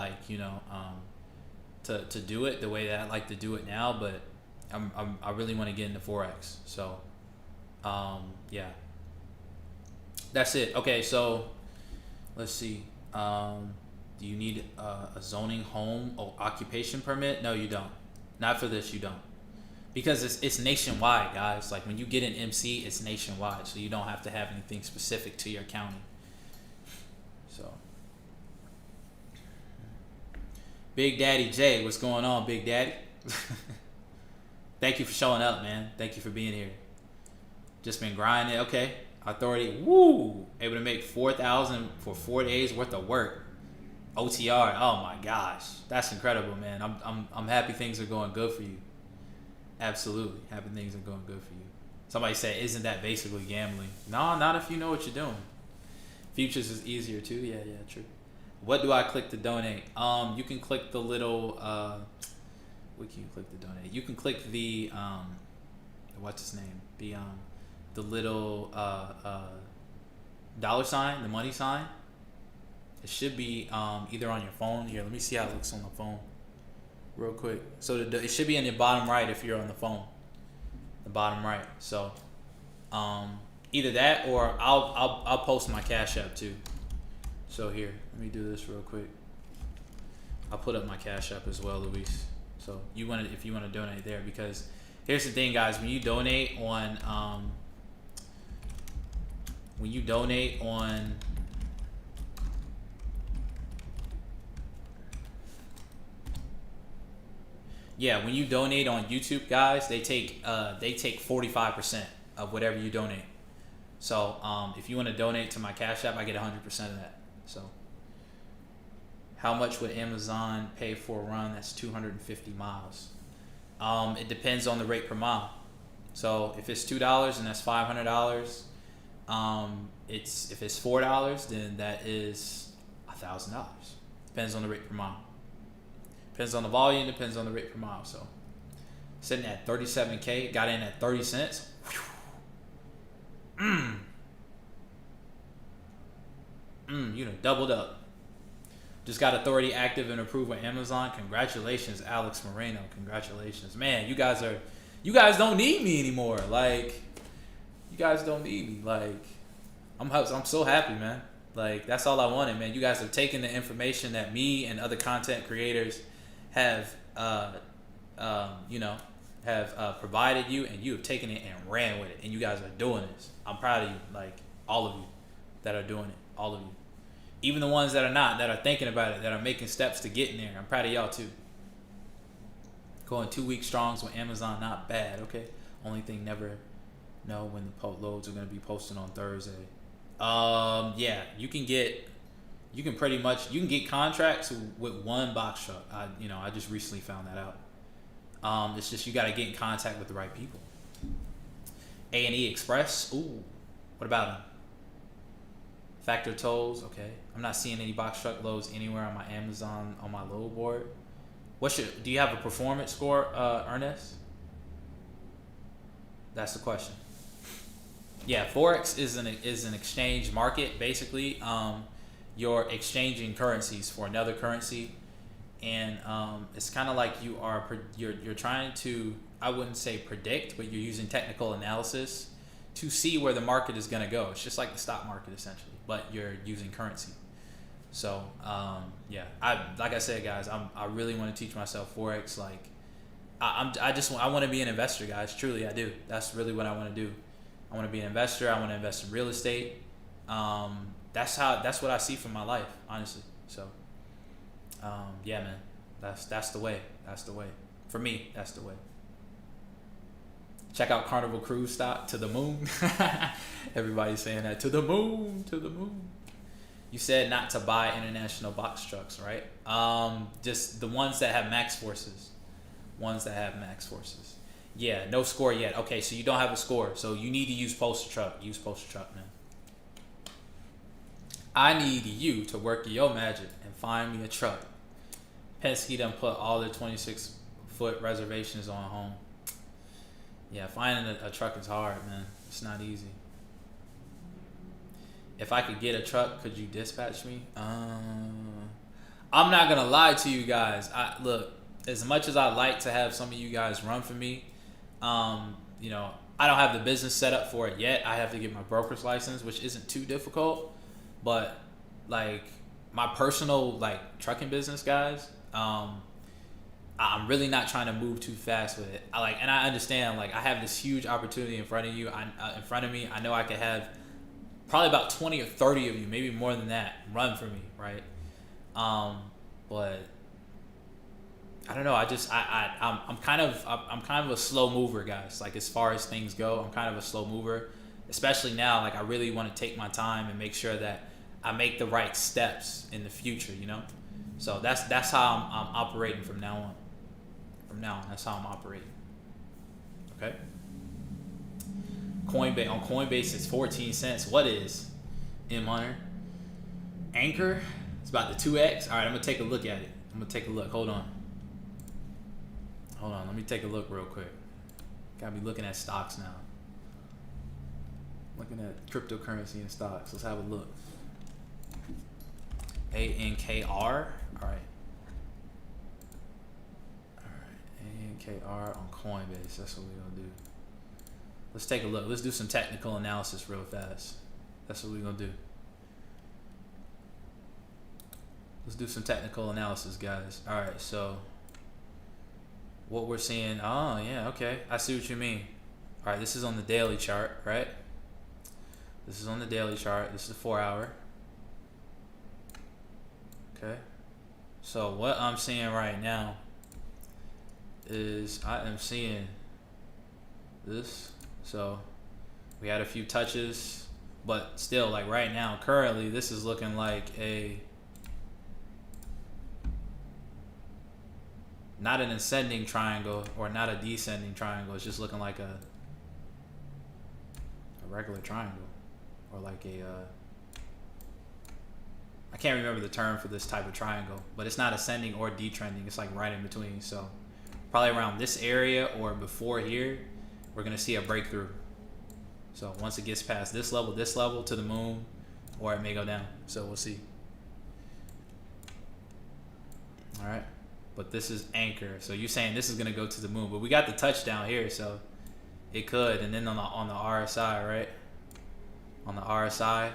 to do it the way that I like to do it now. But I really want to get into Forex. So yeah, that's it. Okay, so let's see. Do you need a zoning home or occupation permit? No, you don't. Not for this, you don't. Because it's nationwide, guys. Like when you get an MC, it's nationwide. So you don't have to have anything specific to your county. So. Big Daddy J, what's going on, Big Daddy? Thank you for showing up, man. Thank you for being here. Just been grinding. Okay. Authority. Woo! Able to make 4,000 for 4 days worth of work. OTR. Oh my gosh, that's incredible, man. I'm happy things are going good for you. Absolutely, happy things are going good for you. Somebody said, "Isn't that basically gambling?" No, not if you know what you're doing. Futures is easier too. Yeah, true. What do I click to donate? You can click the little. What can you click to donate? You can click the what's his name? The little dollar sign, the money sign. It should be either on your phone. Here, let me see how it looks on the phone real quick. So it should be in the bottom right if you're on the phone. The bottom right. So either that or I'll post my Cash App too. So here, let me do this real quick. I'll put up my Cash App as well, Luis. So if you want to donate there, because here's the thing, guys. When you donate on when you donate on YouTube, guys, they take 45% of whatever you donate. So if you want to donate to my Cash App, I get 100% of that. So how much would Amazon pay for a run that's 250 miles? It depends on the rate per mile. So if it's $2, then that's $500. If it's $4, then that is $1,000. Depends on the rate per mile. Depends on the volume. Depends on the rate per mile. So sitting at 37K, got in at 30 cents. You know, doubled up. Just got authority active and approved with Amazon. Congratulations, Alex Moreno. Congratulations, man. You guys don't need me anymore. Like, you guys don't need me. Like, I'm so happy, man. Like, that's all I wanted, man. You guys have taken the information that me and other content creators have, provided you, and you have taken it and ran with it. And you guys are doing this. I'm proud of you. Like, all of you that are doing it. All of you. Even the ones that are not, that are thinking about it, that are making steps to getting there. I'm proud of y'all too. Going 2 weeks strongs with Amazon, not bad. Okay. Only thing, never know when the loads are going to be posted on Thursday. Yeah, you can get contracts with one box truck. I just recently found that out. It's just you got to get in contact with the right people. A&E Express. Ooh, what about them? Factor tolls, okay. I'm not seeing any box truck loads anywhere on my Amazon on my load board. Do you have a performance score, Ernest? That's the question. Yeah, Forex is an exchange market. Basically, you're exchanging currencies for another currency, and it's kind of like you're trying to, I wouldn't say predict, but you're using technical analysis to see where the market is going to go. It's just like the stock market essentially, but you're using currency. So yeah, like I said, guys, I really want to teach myself Forex. Like I want to be an investor, guys. Truly, I do. That's really what I want to do. I want to be an investor. I want to invest in real estate. That's what I see from my life, honestly. So yeah, man, that's the way. That's the way. For me, that's the way. Check out Carnival Cruise stock to the moon. Everybody's saying that, to the moon, to the moon. You said not to buy international box trucks, right? Just the ones that have max forces. Ones that have max forces. Yeah, no score yet. Okay, so you don't have a score. So you need to use Poster Truck. Use Poster Truck, man. I need you to work your magic and find me a truck. Penske done put all their 26-foot reservations on home. Yeah, finding a truck is hard, man. It's not easy. If I could get a truck, could you dispatch me? I'm not gonna lie to you guys. Look, as much as I like to have some of you guys run for me, I don't have the business set up for it yet. I have to get my broker's license, which isn't too difficult. But like my personal trucking business, guys, I'm really not trying to move too fast with it. And I understand, I have this huge opportunity in front of you. In front of me, I know I could have probably about 20 or 30 of you, maybe more than that, run for me, right? But I don't know. I'm kind of a slow mover, guys. Like, as far as things go, I'm kind of a slow mover, especially now. Like, I really want to take my time and make sure that I make the right steps in the future, So that's how I'm operating from now on. That's how I'm operating. Okay. Coinbase is 14 cents. What is M Hunter? Anchor? It's about the 2x. All right, I'm gonna take a look at it. Hold on. Let me take a look real quick. Gotta be looking at stocks now. Looking at cryptocurrency and stocks. Let's have a look. ANKR. All right. ANKR on Coinbase. That's what we're gonna do. Let's take a look. Let's do some technical analysis real fast. That's what we're gonna do. Let's do some technical analysis, guys. All right. So what we're seeing. Oh yeah. Okay. I see what you mean. All right. This is on the daily chart, right? This is on the daily chart. This is the 4-hour. Okay. So what I'm seeing right now is I am seeing this. So we had a few touches, but still, like right now, currently, this is looking like a not an ascending triangle or not a descending triangle. It's just looking like a regular triangle, or like a I can't remember the term for this type of triangle, but it's not ascending or detrending. It's like right in between. So probably around this area or before here, we're gonna see a breakthrough. So once it gets past this level to the moon, or it may go down. So we'll see. All right, but this is anchor. So you're saying this is gonna go to the moon, but we got the touchdown here, so it could. And then on the RSI, right? On the RSI.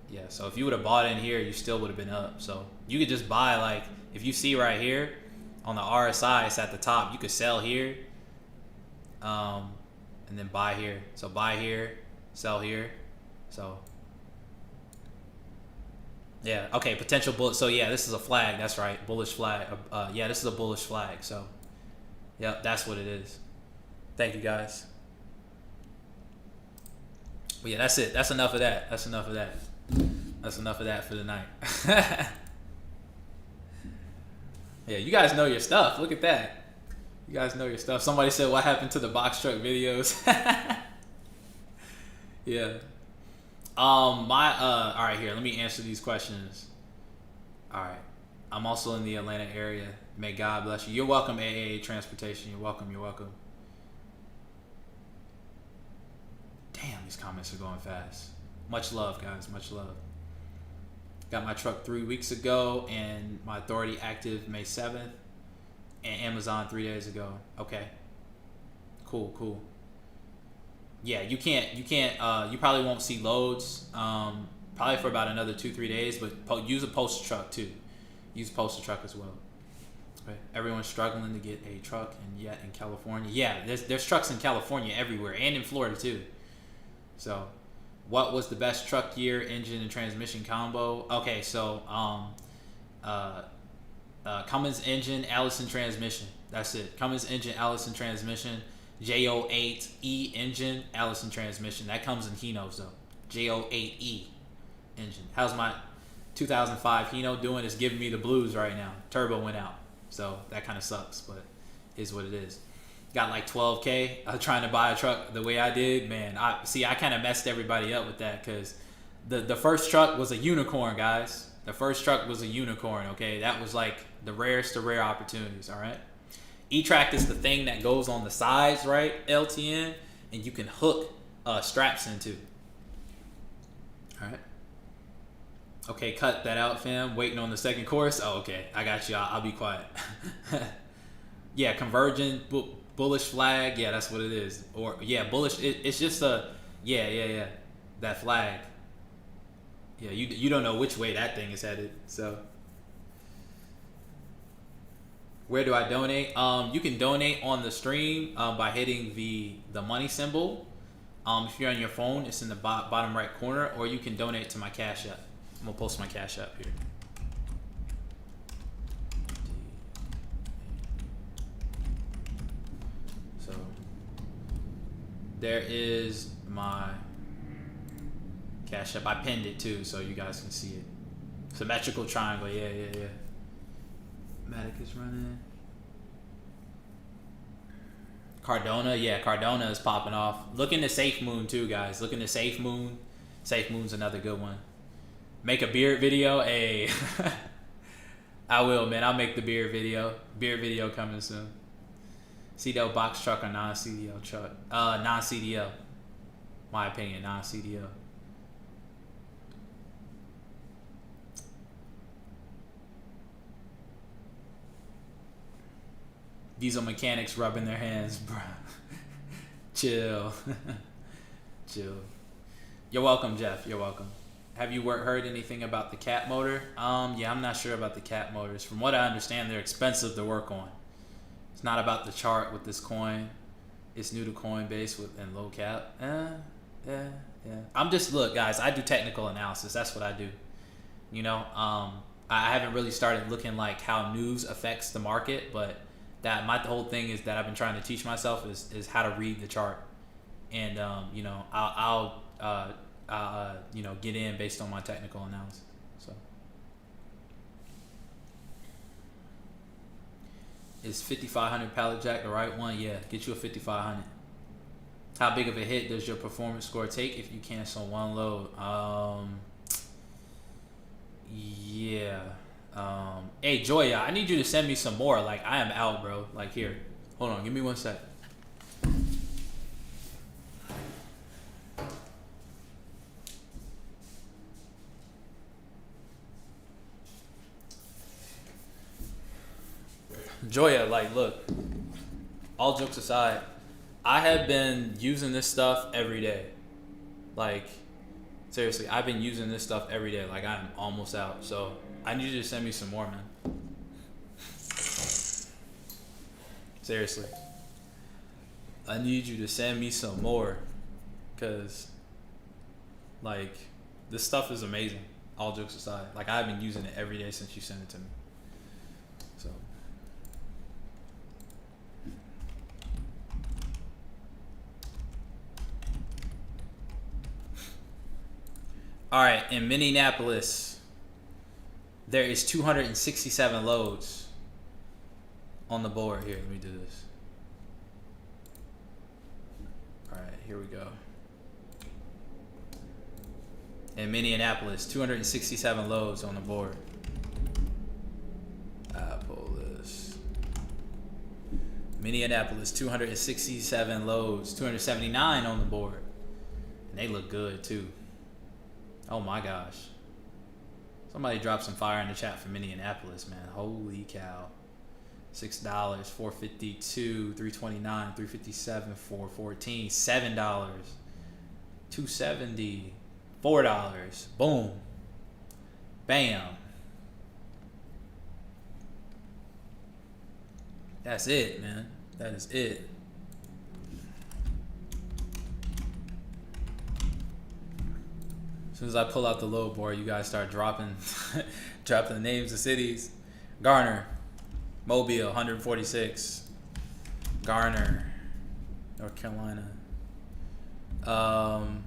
Yeah, so if you would have bought in here, you still would have been up. So you could just buy, like, if you see right here on the RSI, it's at the top. You could sell here, and then buy here. So buy here, sell here. So yeah, okay, potential bullish. So yeah, this is a flag. That's right, bullish flag. Yeah, this is a bullish flag. So yep, that's what it is. Thank you guys. But yeah, that's it. That's enough of that. That's enough of that. That's enough of that for the night. Yeah, you guys know your stuff. Look at that. You guys know your stuff. Somebody said, what happened to the box truck videos? Yeah. All right, here, let me answer these questions. All right. I'm also in the Atlanta area. May God bless you. You're welcome, AA Transportation. You're welcome. You're welcome. Damn, these comments are going fast. Much love, guys. Much love. Got my truck 3 weeks ago, and my authority active May 7th, and Amazon 3 days ago. Okay. Cool. Yeah, you probably won't see loads, probably for about another 2-3 days, but use a postal truck too. Use a postal truck as well. Okay. Everyone's struggling to get a truck, and yet in California. Yeah, there's trucks in California everywhere, and in Florida too. So, what was the best truck year, engine, and transmission combo? Okay, so Cummins engine, Allison transmission. That's it. Cummins engine, Allison transmission. J08E engine, Allison transmission. That comes in Hinos though. J08E engine. How's my 2005 Hino doing? It's giving me the blues right now. Turbo went out, so that kind of sucks, but is what it is. Got like 12K trying to buy a truck the way I did. Man, I kind of messed everybody up with that, because the first truck was a unicorn, guys. The first truck was a unicorn, okay? That was like the rarest of rare opportunities, all right? E-Track is the thing that goes on the sides, right? LTN, and you can hook straps into. All right. Okay, cut that out, fam. Waiting on the second course. Oh, okay. I got you. I'll be quiet. Yeah, convergent, bullish flag. Yeah, that's what it is. Or, yeah, bullish. It's just a, yeah. That flag. Yeah, you don't know which way that thing is headed, so. Where do I donate? You can donate on the stream by hitting the money symbol. If you're on your phone, it's in the bottom right corner, or you can donate to my Cash App. I'm gonna post my Cash App here. So there is my Cash App. I pinned it too, so you guys can see it. Symmetrical triangle. Yeah. Matic is running. Cardona, yeah, Cardona is popping off. Look into Safe Moon too, guys. Look into Safe Moon. Safe Moon's another good one. Make a beard video. I will, man. I'll make the beard video. Beard video coming soon. CDL box truck or non-CDL truck? Non-CDL. My opinion, non-CDL. Diesel mechanics rubbing their hands, bro. Chill. Chill. You're welcome, Jeff. You're welcome. Have you heard anything about the cat motor? Yeah, I'm not sure about the cat motors. From what I understand, they're expensive to work on. It's not about the chart with this coin. It's new to Coinbase and low cap. Yeah. I'm just, look, guys, I do technical analysis. That's what I do. You know, I haven't really started looking like how news affects the market, but that my whole thing is that I've been trying to teach myself is how to read the chart, and you know, I'll you know, get in based on my technical analysis. So Is 5500 pallet jack the right one? Yeah, get you a 5500. How big of a hit does your performance score take if you cancel one load? Yeah. Hey Joya, I need you to send me some more. Like, I am out, bro. Like, here, hold on, give me 1 sec. Joya, like, look, all jokes aside, I have been using this stuff every day. Like, seriously, I've been using this stuff every day. Like, I'm almost out. So, I need you to send me some more, man. Seriously. I need you to send me some more. Because, like, this stuff is amazing. All jokes aside. Like, I've been using it every day since you sent it to me. So. All right, in Minneapolis, there is 267 loads on the board. Here, let me do this. All right, here we go. In Minneapolis, 267 loads on the board. I pull this. Minneapolis, 267 loads, 279 on the board. And they look good too. Oh my gosh. Somebody drop some fire in the chat for Minneapolis, man. Holy cow. $6, $4.52, $3.29, $3.57, $4.14, $7, $2.70, $4. Boom. Bam. That's it, man. That is it. As soon as I pull out the load board, you guys start dropping dropping the names of cities. Garner, Mobile, 146. Garner, North Carolina. I'm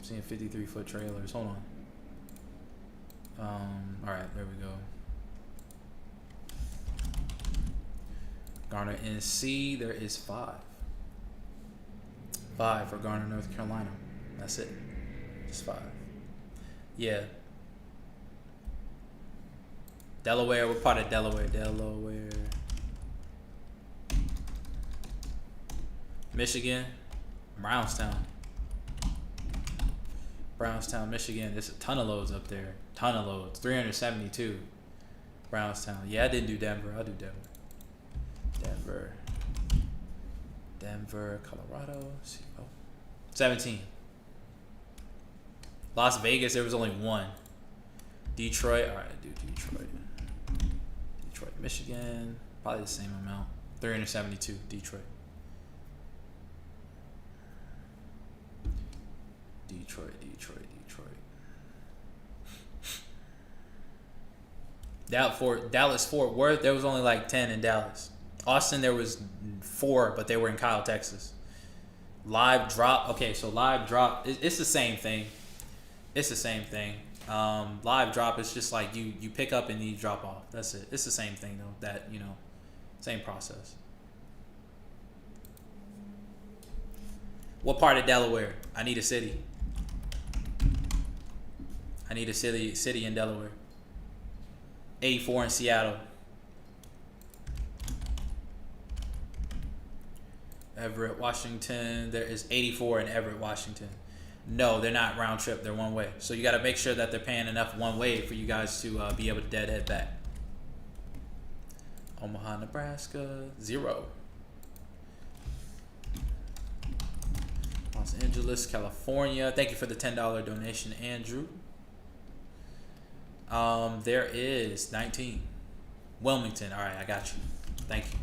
seeing 53-foot trailers. Hold on. All right, there we go. Garner, NC, there is 5. 5 for Garner, North Carolina. That's it. Just 5. Yeah. Delaware, what part of Delaware? Delaware. Michigan. Brownstown. Brownstown, Michigan. There's a ton of loads up there. Ton of loads. 372. Brownstown. Yeah, I didn't do Denver. I'll do Denver. Denver, Colorado. 17. Las Vegas, there was only 1. Detroit, all right, do Detroit. Detroit, Michigan, probably the same amount. 372, Detroit. Detroit. Dallas, Fort Worth, there was only like 10 in Dallas. Austin, there was 4, but they were in Kyle, Texas. Live drop, okay, so live drop, it's the same thing. It's the same thing. Live drop is just like you pick up and you drop off. That's it. It's the same thing though. That, you know, same process. What part of Delaware? I need a city. I need a city in Delaware. 84 in Seattle. Everett, Washington. There is 84 in Everett, Washington. No, they're not round trip. They're one way. So you got to make sure that they're paying enough one way for you guys to be able to deadhead back. Omaha, Nebraska, 0. Los Angeles, California. Thank you for the $10 donation, Andrew. There is 19. Wilmington. All right, I got you. Thank you.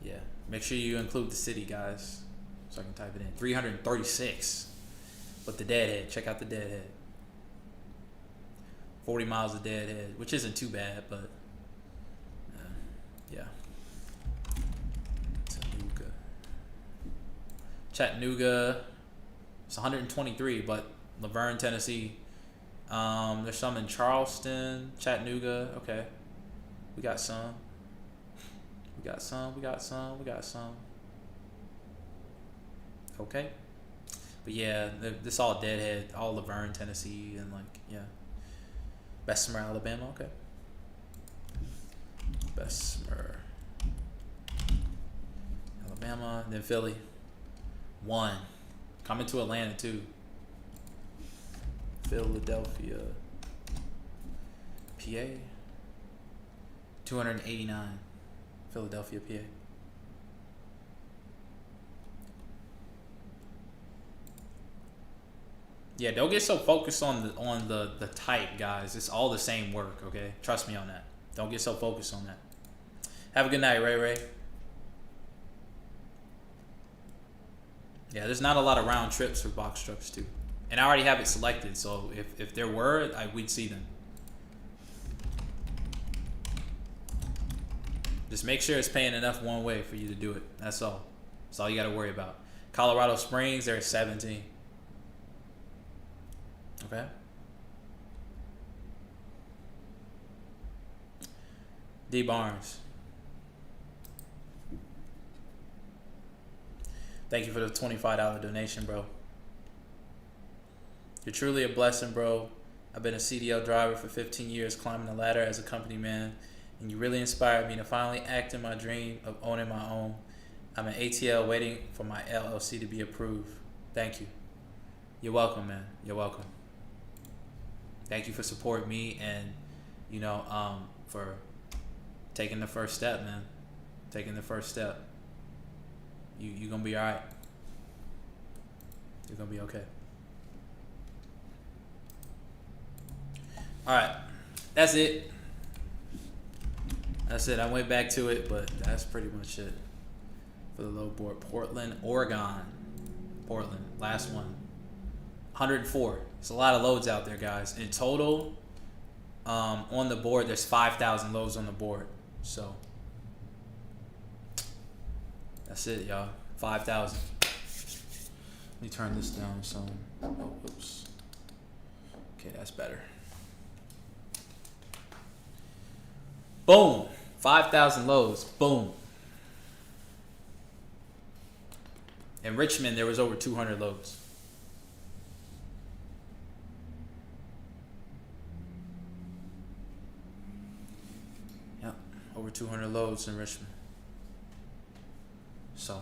Yeah, make sure you include the city, guys, so I can type it in. 336. But the deadhead, check out the deadhead. 40 miles of deadhead, which isn't too bad, but yeah. Chattanooga, it's 123, but Laverne, Tennessee. There's some in Charleston, Chattanooga, okay. We got some. We got some. We got some. We got some. Okay. But yeah, this all Deadhead, all Laverne, Tennessee, and like, yeah. Bessemer, Alabama. Okay. Bessemer, Alabama. Then Philly. 1. Coming to Atlanta too. Philadelphia, PA. 289. Philadelphia, PA. Yeah, don't get so focused on the type, guys. It's all the same work, okay? Trust me on that. Don't get so focused on that. Have a good night, Ray Ray. Yeah, there's not a lot of round trips for box trucks too. And I already have it selected, so if there were, we'd see them. Just make sure it's paying enough one way for you to do it. That's all. That's all you got to worry about. Colorado Springs, they're 17. Okay. D Barnes. Thank you for the $25 donation, bro. You're truly a blessing, bro. I've been a CDL driver for 15 years, climbing the ladder as a company man, and you really inspired me to finally act in my dream of owning my own. I'm an ATL waiting for my LLC to be approved. Thank you. You're welcome, man. You're welcome. Thank you for supporting me and, you know, for taking the first step, man. Taking the first step. You're going to be all right. You're going to be okay. All right. That's it. That's it. I went back to it, but that's pretty much it for the load board. Portland, Oregon. Portland. Last one. 104. It's a lot of loads out there, guys. In total, on the board, there's 5,000 loads on the board. So that's it, y'all. 5,000. Let me turn this down some. Oh, oops. Okay, that's better. Boom. 5,000 loads. Boom. In Richmond, there was over 200 loads. Yep, over 200 loads in Richmond. So.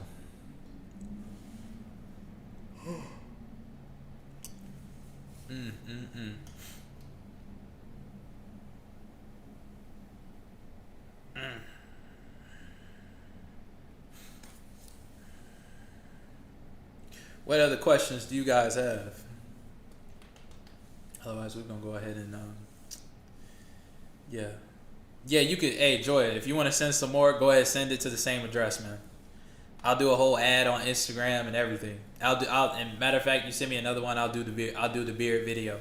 What other questions do you guys have? Otherwise, we're gonna go ahead and yeah, you could. Hey, Joy, if you want to send some more, go ahead and send it to the same address, man. I'll do a whole ad on Instagram and everything. And matter of fact, you send me another one, I'll do the beard video.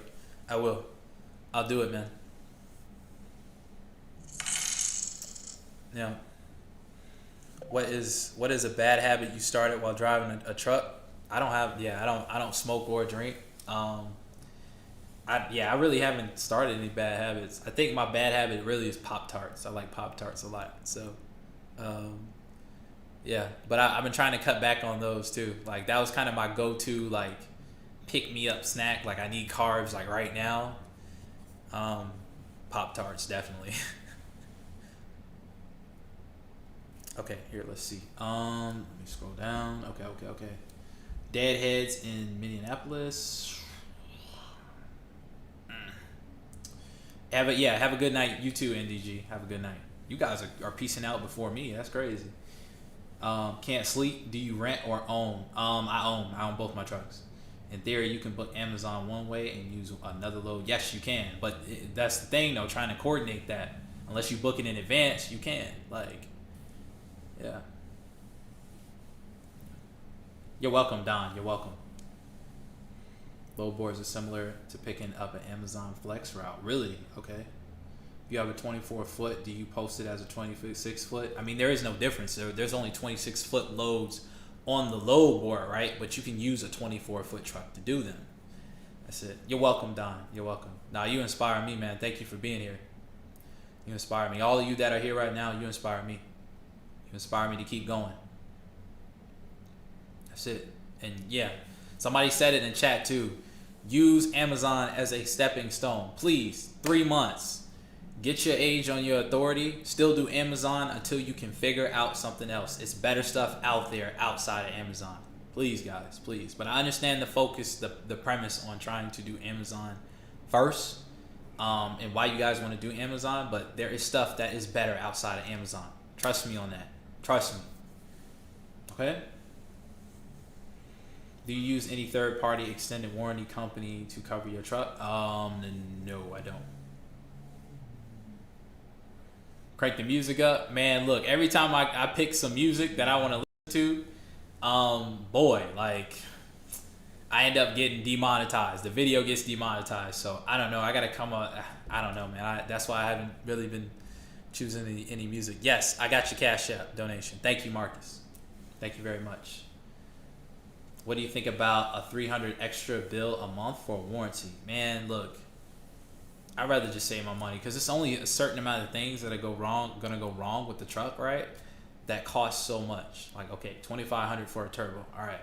I will. I'll do it, man. Yeah. What is a bad habit you started while driving a truck? I don't smoke or drink. I really haven't started any bad habits. I think my bad habit really is Pop-Tarts. I like Pop-Tarts a lot. So, yeah. But I've been trying to cut back on those too. Like that was kind of my go-to like pick-me-up snack. Like I need carbs like right now. Pop-Tarts definitely. Okay, here, let's see. Let me scroll down. Okay. Deadheads in Minneapolis. Have a good night. You too, NDG. Have a good night. You guys are peacing out before me. That's crazy. Can't sleep. Do you rent or own? I own both my trucks. In theory, you can book Amazon one way and use another load. Yes, you can. But that's the thing, though, trying to coordinate that. Unless you book it in advance, you can't. Like, yeah. You're welcome, Don. You're welcome. Load boards are similar to picking up an Amazon Flex route. Really? Okay. If you have a 24-foot, do you post it as a 26-foot? I mean, there is no difference. There's only 26-foot loads on the load board, right? But you can use a 24-foot truck to do them. That's it. You're welcome, Don. You're welcome. Now, you inspire me, man. Thank you for being here. You inspire me. All of you that are here right now, you inspire me. You inspire me to keep going. That's it. And yeah, somebody said it in chat too. Use Amazon as a stepping stone. Please, 3 months. Get your age on your authority. Still do Amazon until you can figure out something else. It's better stuff out there outside of Amazon. Please, guys, please. But I understand the focus, the premise on trying to do Amazon first, and why you guys want to do Amazon. But there is stuff that is better outside of Amazon. Trust me on that. Trust me. Okay? Do you use any third-party extended warranty company to cover your truck? No, I don't. Crank the music up, man. Look, every time I pick some music that I want to listen to, boy, like I end up getting demonetized. The video gets demonetized, so I don't know. I gotta come up. I don't know, man. That's why I haven't really been choosing any music. Yes, I got your Cash App donation. Thank you, Marcus. Thank you very much. What do you think about a $300 extra bill a month for a warranty? Man, look, I'd rather just save my money because it's only a certain amount of things that gonna go wrong with the truck, right? That cost so much. Like, okay, $2,500 for a turbo. All right.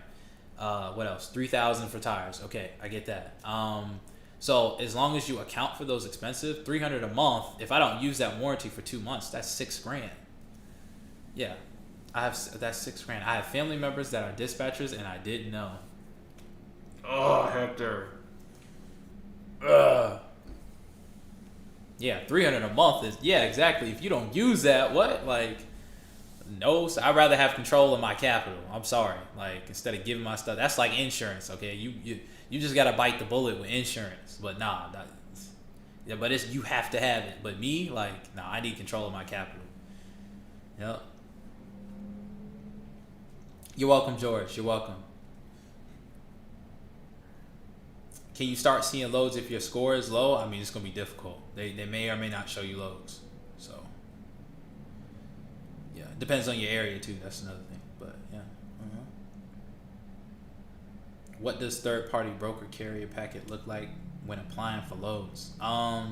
What else? $3,000 for tires. Okay, I get that. So as long as you account for those expenses, $300 a month. If I don't use that warranty for 2 months, that's $6,000. Yeah, that's $6,000. I have family members that are dispatchers, and I didn't know. Oh, Hector. Yeah, $300 a month is, yeah, exactly. If you don't use that, what? Like, no, so I'd rather have control of my capital. I'm sorry. Like, instead of giving my stuff, that's like insurance, okay? You just gotta bite the bullet with insurance. But nah, yeah, but it's, you have to have it. But me, like, nah, I need control of my capital. Yep. You're welcome, George. You're welcome. Can you start seeing loads if your score is low? I mean, it's gonna be difficult. They may or may not show you loads. So yeah, it depends on your area too. That's another thing. But yeah. What does third-party broker carrier packet look like when applying for loads? I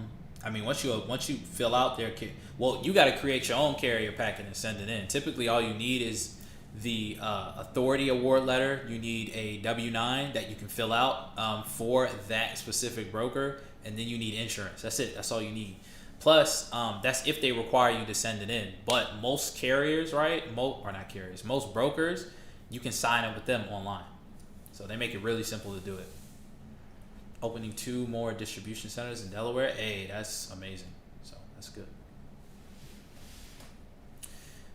mean, once you fill out their well, you got to create your own carrier packet and send it in. Typically, all you need is the authority award letter. You need a W-9 that you can fill out for that specific broker, and then you need insurance. That's it. That's all you need. Plus, that's if they require you to send it in. But most carriers, right? Most brokers, you can sign up with them online. So they make it really simple to do it. Opening 2 more distribution centers in Delaware. Hey, that's amazing. So that's good.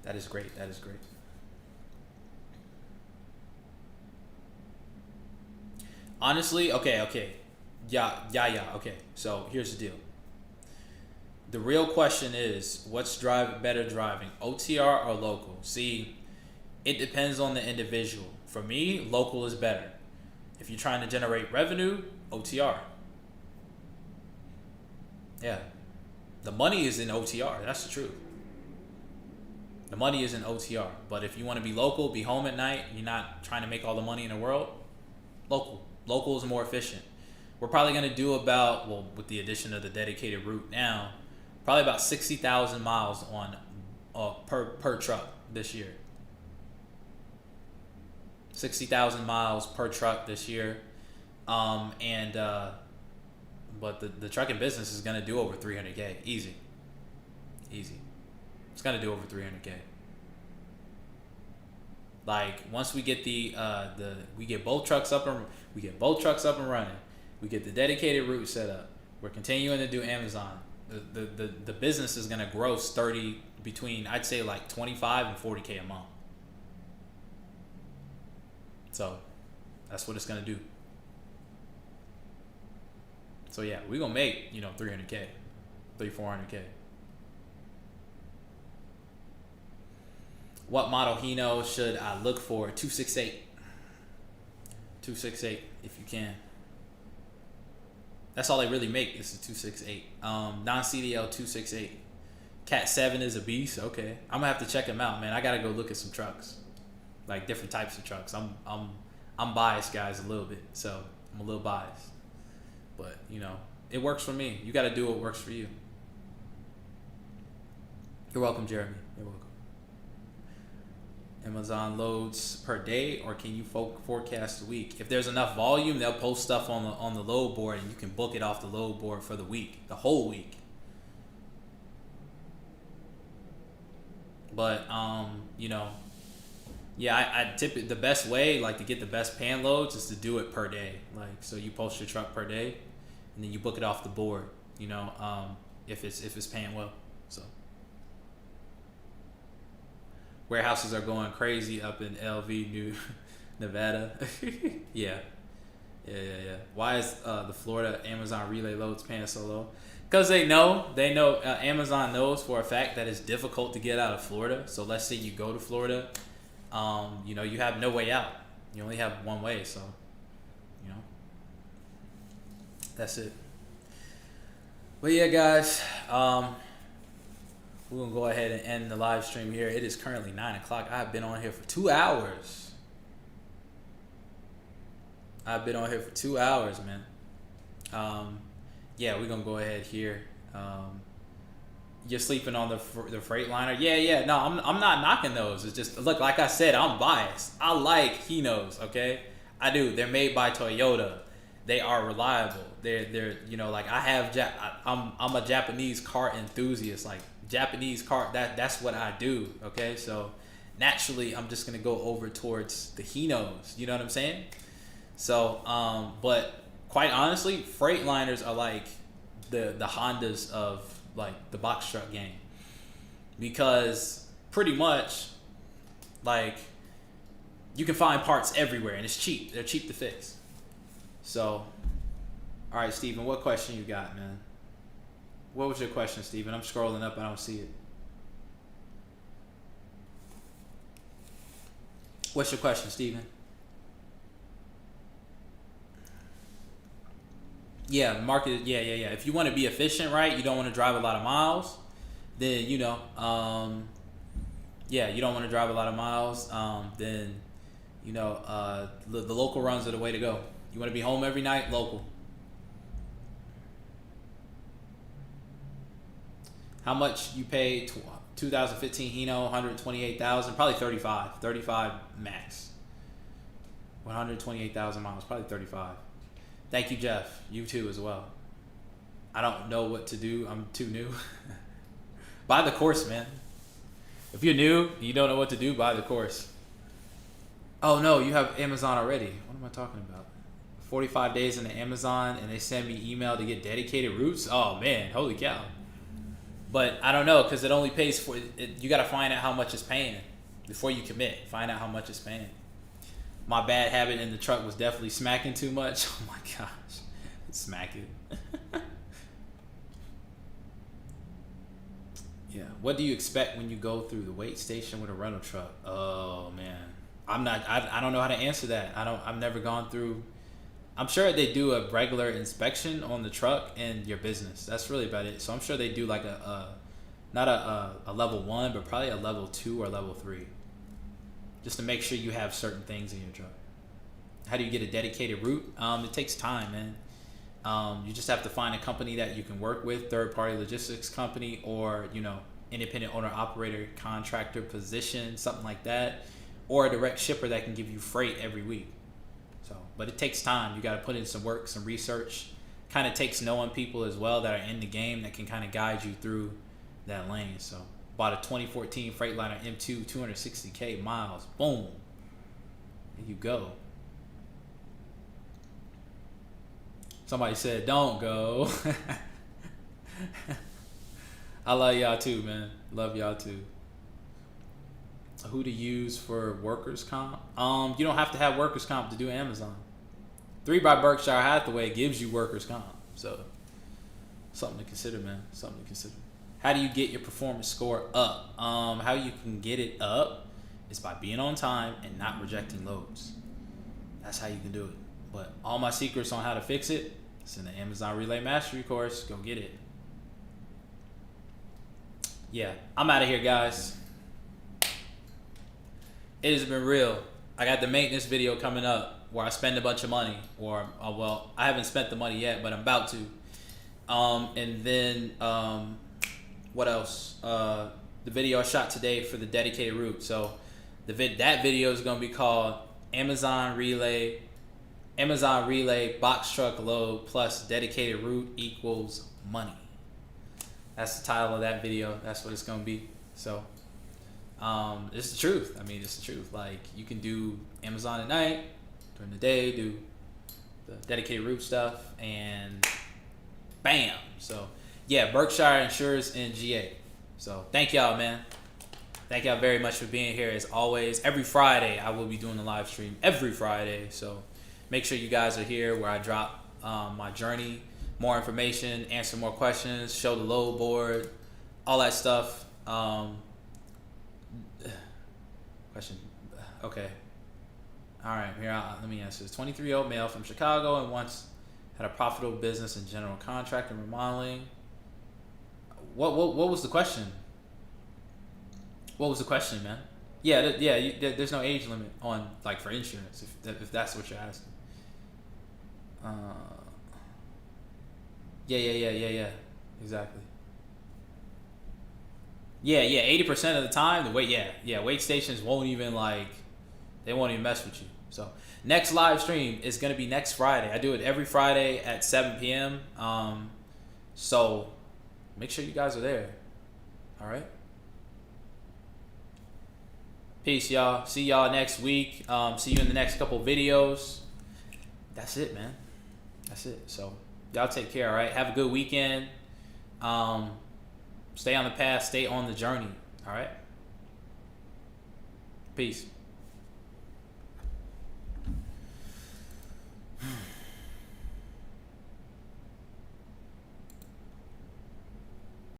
That is great. That is great. Honestly, okay. Yeah, okay. So here's the deal. The real question is, what's better driving, OTR or local? See, it depends on the individual. For me, local is better. If you're trying to generate revenue, OTR. Yeah. The money is in OTR. That's the truth. The money is in OTR. But if you want to be local, be home at night, you're not trying to make all the money in the world, local. Local is more efficient. We're probably going to do about, well, with the addition of the dedicated route now, probably about 60,000 miles on per truck this year. 60,000 miles per truck this year. But the trucking business is going to do over 300K. Easy. It's going to do over 300K. Like, once we get we get both trucks up and running, we get the dedicated route set up, we're continuing to do Amazon, the business is going to gross 30 between, I'd say, like 25 and 40K a month. So that's what it's going to do. So yeah, we're going to make, 300K, 400K. What model Hino should I look for? 268. 268 if you can. That's all they really make. This is 268. Non-CDL 268. Cat 7 is a beast. Okay, I'm gonna have to check them out, man. I gotta go look at some trucks, like different types of trucks. I'm biased, guys, a little bit. So I'm a little biased, but it works for me. You gotta do what works for you. You're welcome, Jeremy. You're welcome. Amazon loads per day, or can you forecast a week? If there's enough volume, they'll post stuff on the load board, and you can book it off the load board for the week, the whole week. But you know, yeah, I tip it. The best way, like to get the best pan loads, is to do it per day. Like, so you post your truck per day, and then you book it off the board. You know, if it's paying well. So warehouses are going crazy up in LV, New Nevada. Yeah. Why is the Florida Amazon relay loads paying so low? Because they know Amazon knows for a fact that it's difficult to get out of Florida. So let's say you go to Florida, you know, you have no way out. You only have one way, so you know, that's it. But yeah, guys, we're gonna go ahead and end the live stream here. It is currently 9 o'clock. I've been on here for 2 hours. Man. Yeah, we're gonna go ahead here. You're sleeping on the Freightliner. Yeah. No, I'm not knocking those. It's just, look, like I said, I'm biased. I like Hinos. Okay, I do. They're made by Toyota. They are reliable. They're you know, like I'm a Japanese car enthusiast. Like Japanese car, that's what I do. Okay, so naturally I'm just gonna go over towards the Hinos. You know what I'm saying? So but quite honestly, Freightliners are like the Hondas of like the box truck game, because pretty much like you can find parts everywhere and it's cheap. They're cheap to fix. So, all right, Steven, what question you got, man? What was your question, Steven? I'm scrolling up, I don't see it. What's your question, Steven? Yeah, market. Yeah. If you want to be efficient, right? You don't want to drive a lot of miles. Then you know, yeah, you don't want to drive a lot of miles. Then, you know, the local runs are the way to go. You want to be home every night, local. How much you pay? 2015 Hino, 128,000, probably 35 max. 128,000 miles, probably 35. Thank you, Jeff. You too as well. I don't know what to do. I'm too new. Buy the course, man. If you're new and you don't know what to do, buy the course. Oh no, you have Amazon already. What am I talking about? 45 days in the Amazon, and they send me email to get dedicated routes. Oh man, holy cow. But I don't know, because it only pays for it. You got to find out how much it's paying before you commit. Find out how much it's paying. My bad habit in the truck was definitely smacking too much. Oh my gosh. Smacking. Yeah. What do you expect when you go through the weight station with a rental truck? Oh man. I don't know how to answer that. I've never gone through. I'm sure they do a regular inspection on the truck and your business. That's really about it. So I'm sure they do like not a level 1, but probably a level 2 or level 3. Just to make sure you have certain things in your truck. How do you get a dedicated route? It takes time, man. You just have to find a company that you can work with, third-party logistics company, or, you know, independent owner-operator, contractor position, something like that, or a direct shipper that can give you freight every week. So, but it takes time. You got to put in some work, some research. Kind of takes knowing people as well that are in the game that can kind of guide you through that lane. So, bought a 2014 Freightliner M2, 260K miles. Boom. There you go. Somebody said, don't go. I love y'all too, man. Love y'all too. Who to use for workers' comp? You don't have to have workers' comp to do Amazon. 3 by Berkshire Hathaway gives you workers' comp. So, something to consider, man. Something to consider. How do you get your performance score up? How you can get it up is by being on time and not rejecting loads. That's how you can do it. But all my secrets on how to fix it, it's in the Amazon Relay Mastery course. Go get it. Yeah, I'm out of here, guys. It has been real. I got the maintenance video coming up where I spend a bunch of money, or well, I haven't spent the money yet, but I'm about to. And then what else? The the video I shot today for the dedicated route. So that video is gonna be called Amazon Relay box truck load plus dedicated route equals money. That's the title of that video. That's what it's gonna be. So it's the truth. I mean, it's the truth. Like, you can do Amazon at night, during the day, do the dedicated route stuff, and bam. So yeah, Berkshire Insurers in GA. So thank y'all, man. Thank y'all very much for being here. As always, every Friday I will be doing the live stream every Friday. So make sure you guys are here where I drop my journey, more information, answer more questions, show the load board, all that stuff. Question. Okay. All right. Let me answer this. 23-year-old male from Chicago and once had a profitable business in general contracting and remodeling. What was the question? What was the question, man? Yeah, there's no age limit on, like, for insurance, if that's what you're asking. Yeah. Exactly. Yeah. 80% of the time, the weight stations won't even mess with you. So next live stream is gonna be next Friday. I do it every Friday at 7 p.m. So make sure you guys are there. All right. Peace, y'all. See y'all next week. See you in the next couple videos. That's it, man. That's it. So y'all take care. All right. Have a good weekend. Stay on the path. Stay on the journey. All right. Peace.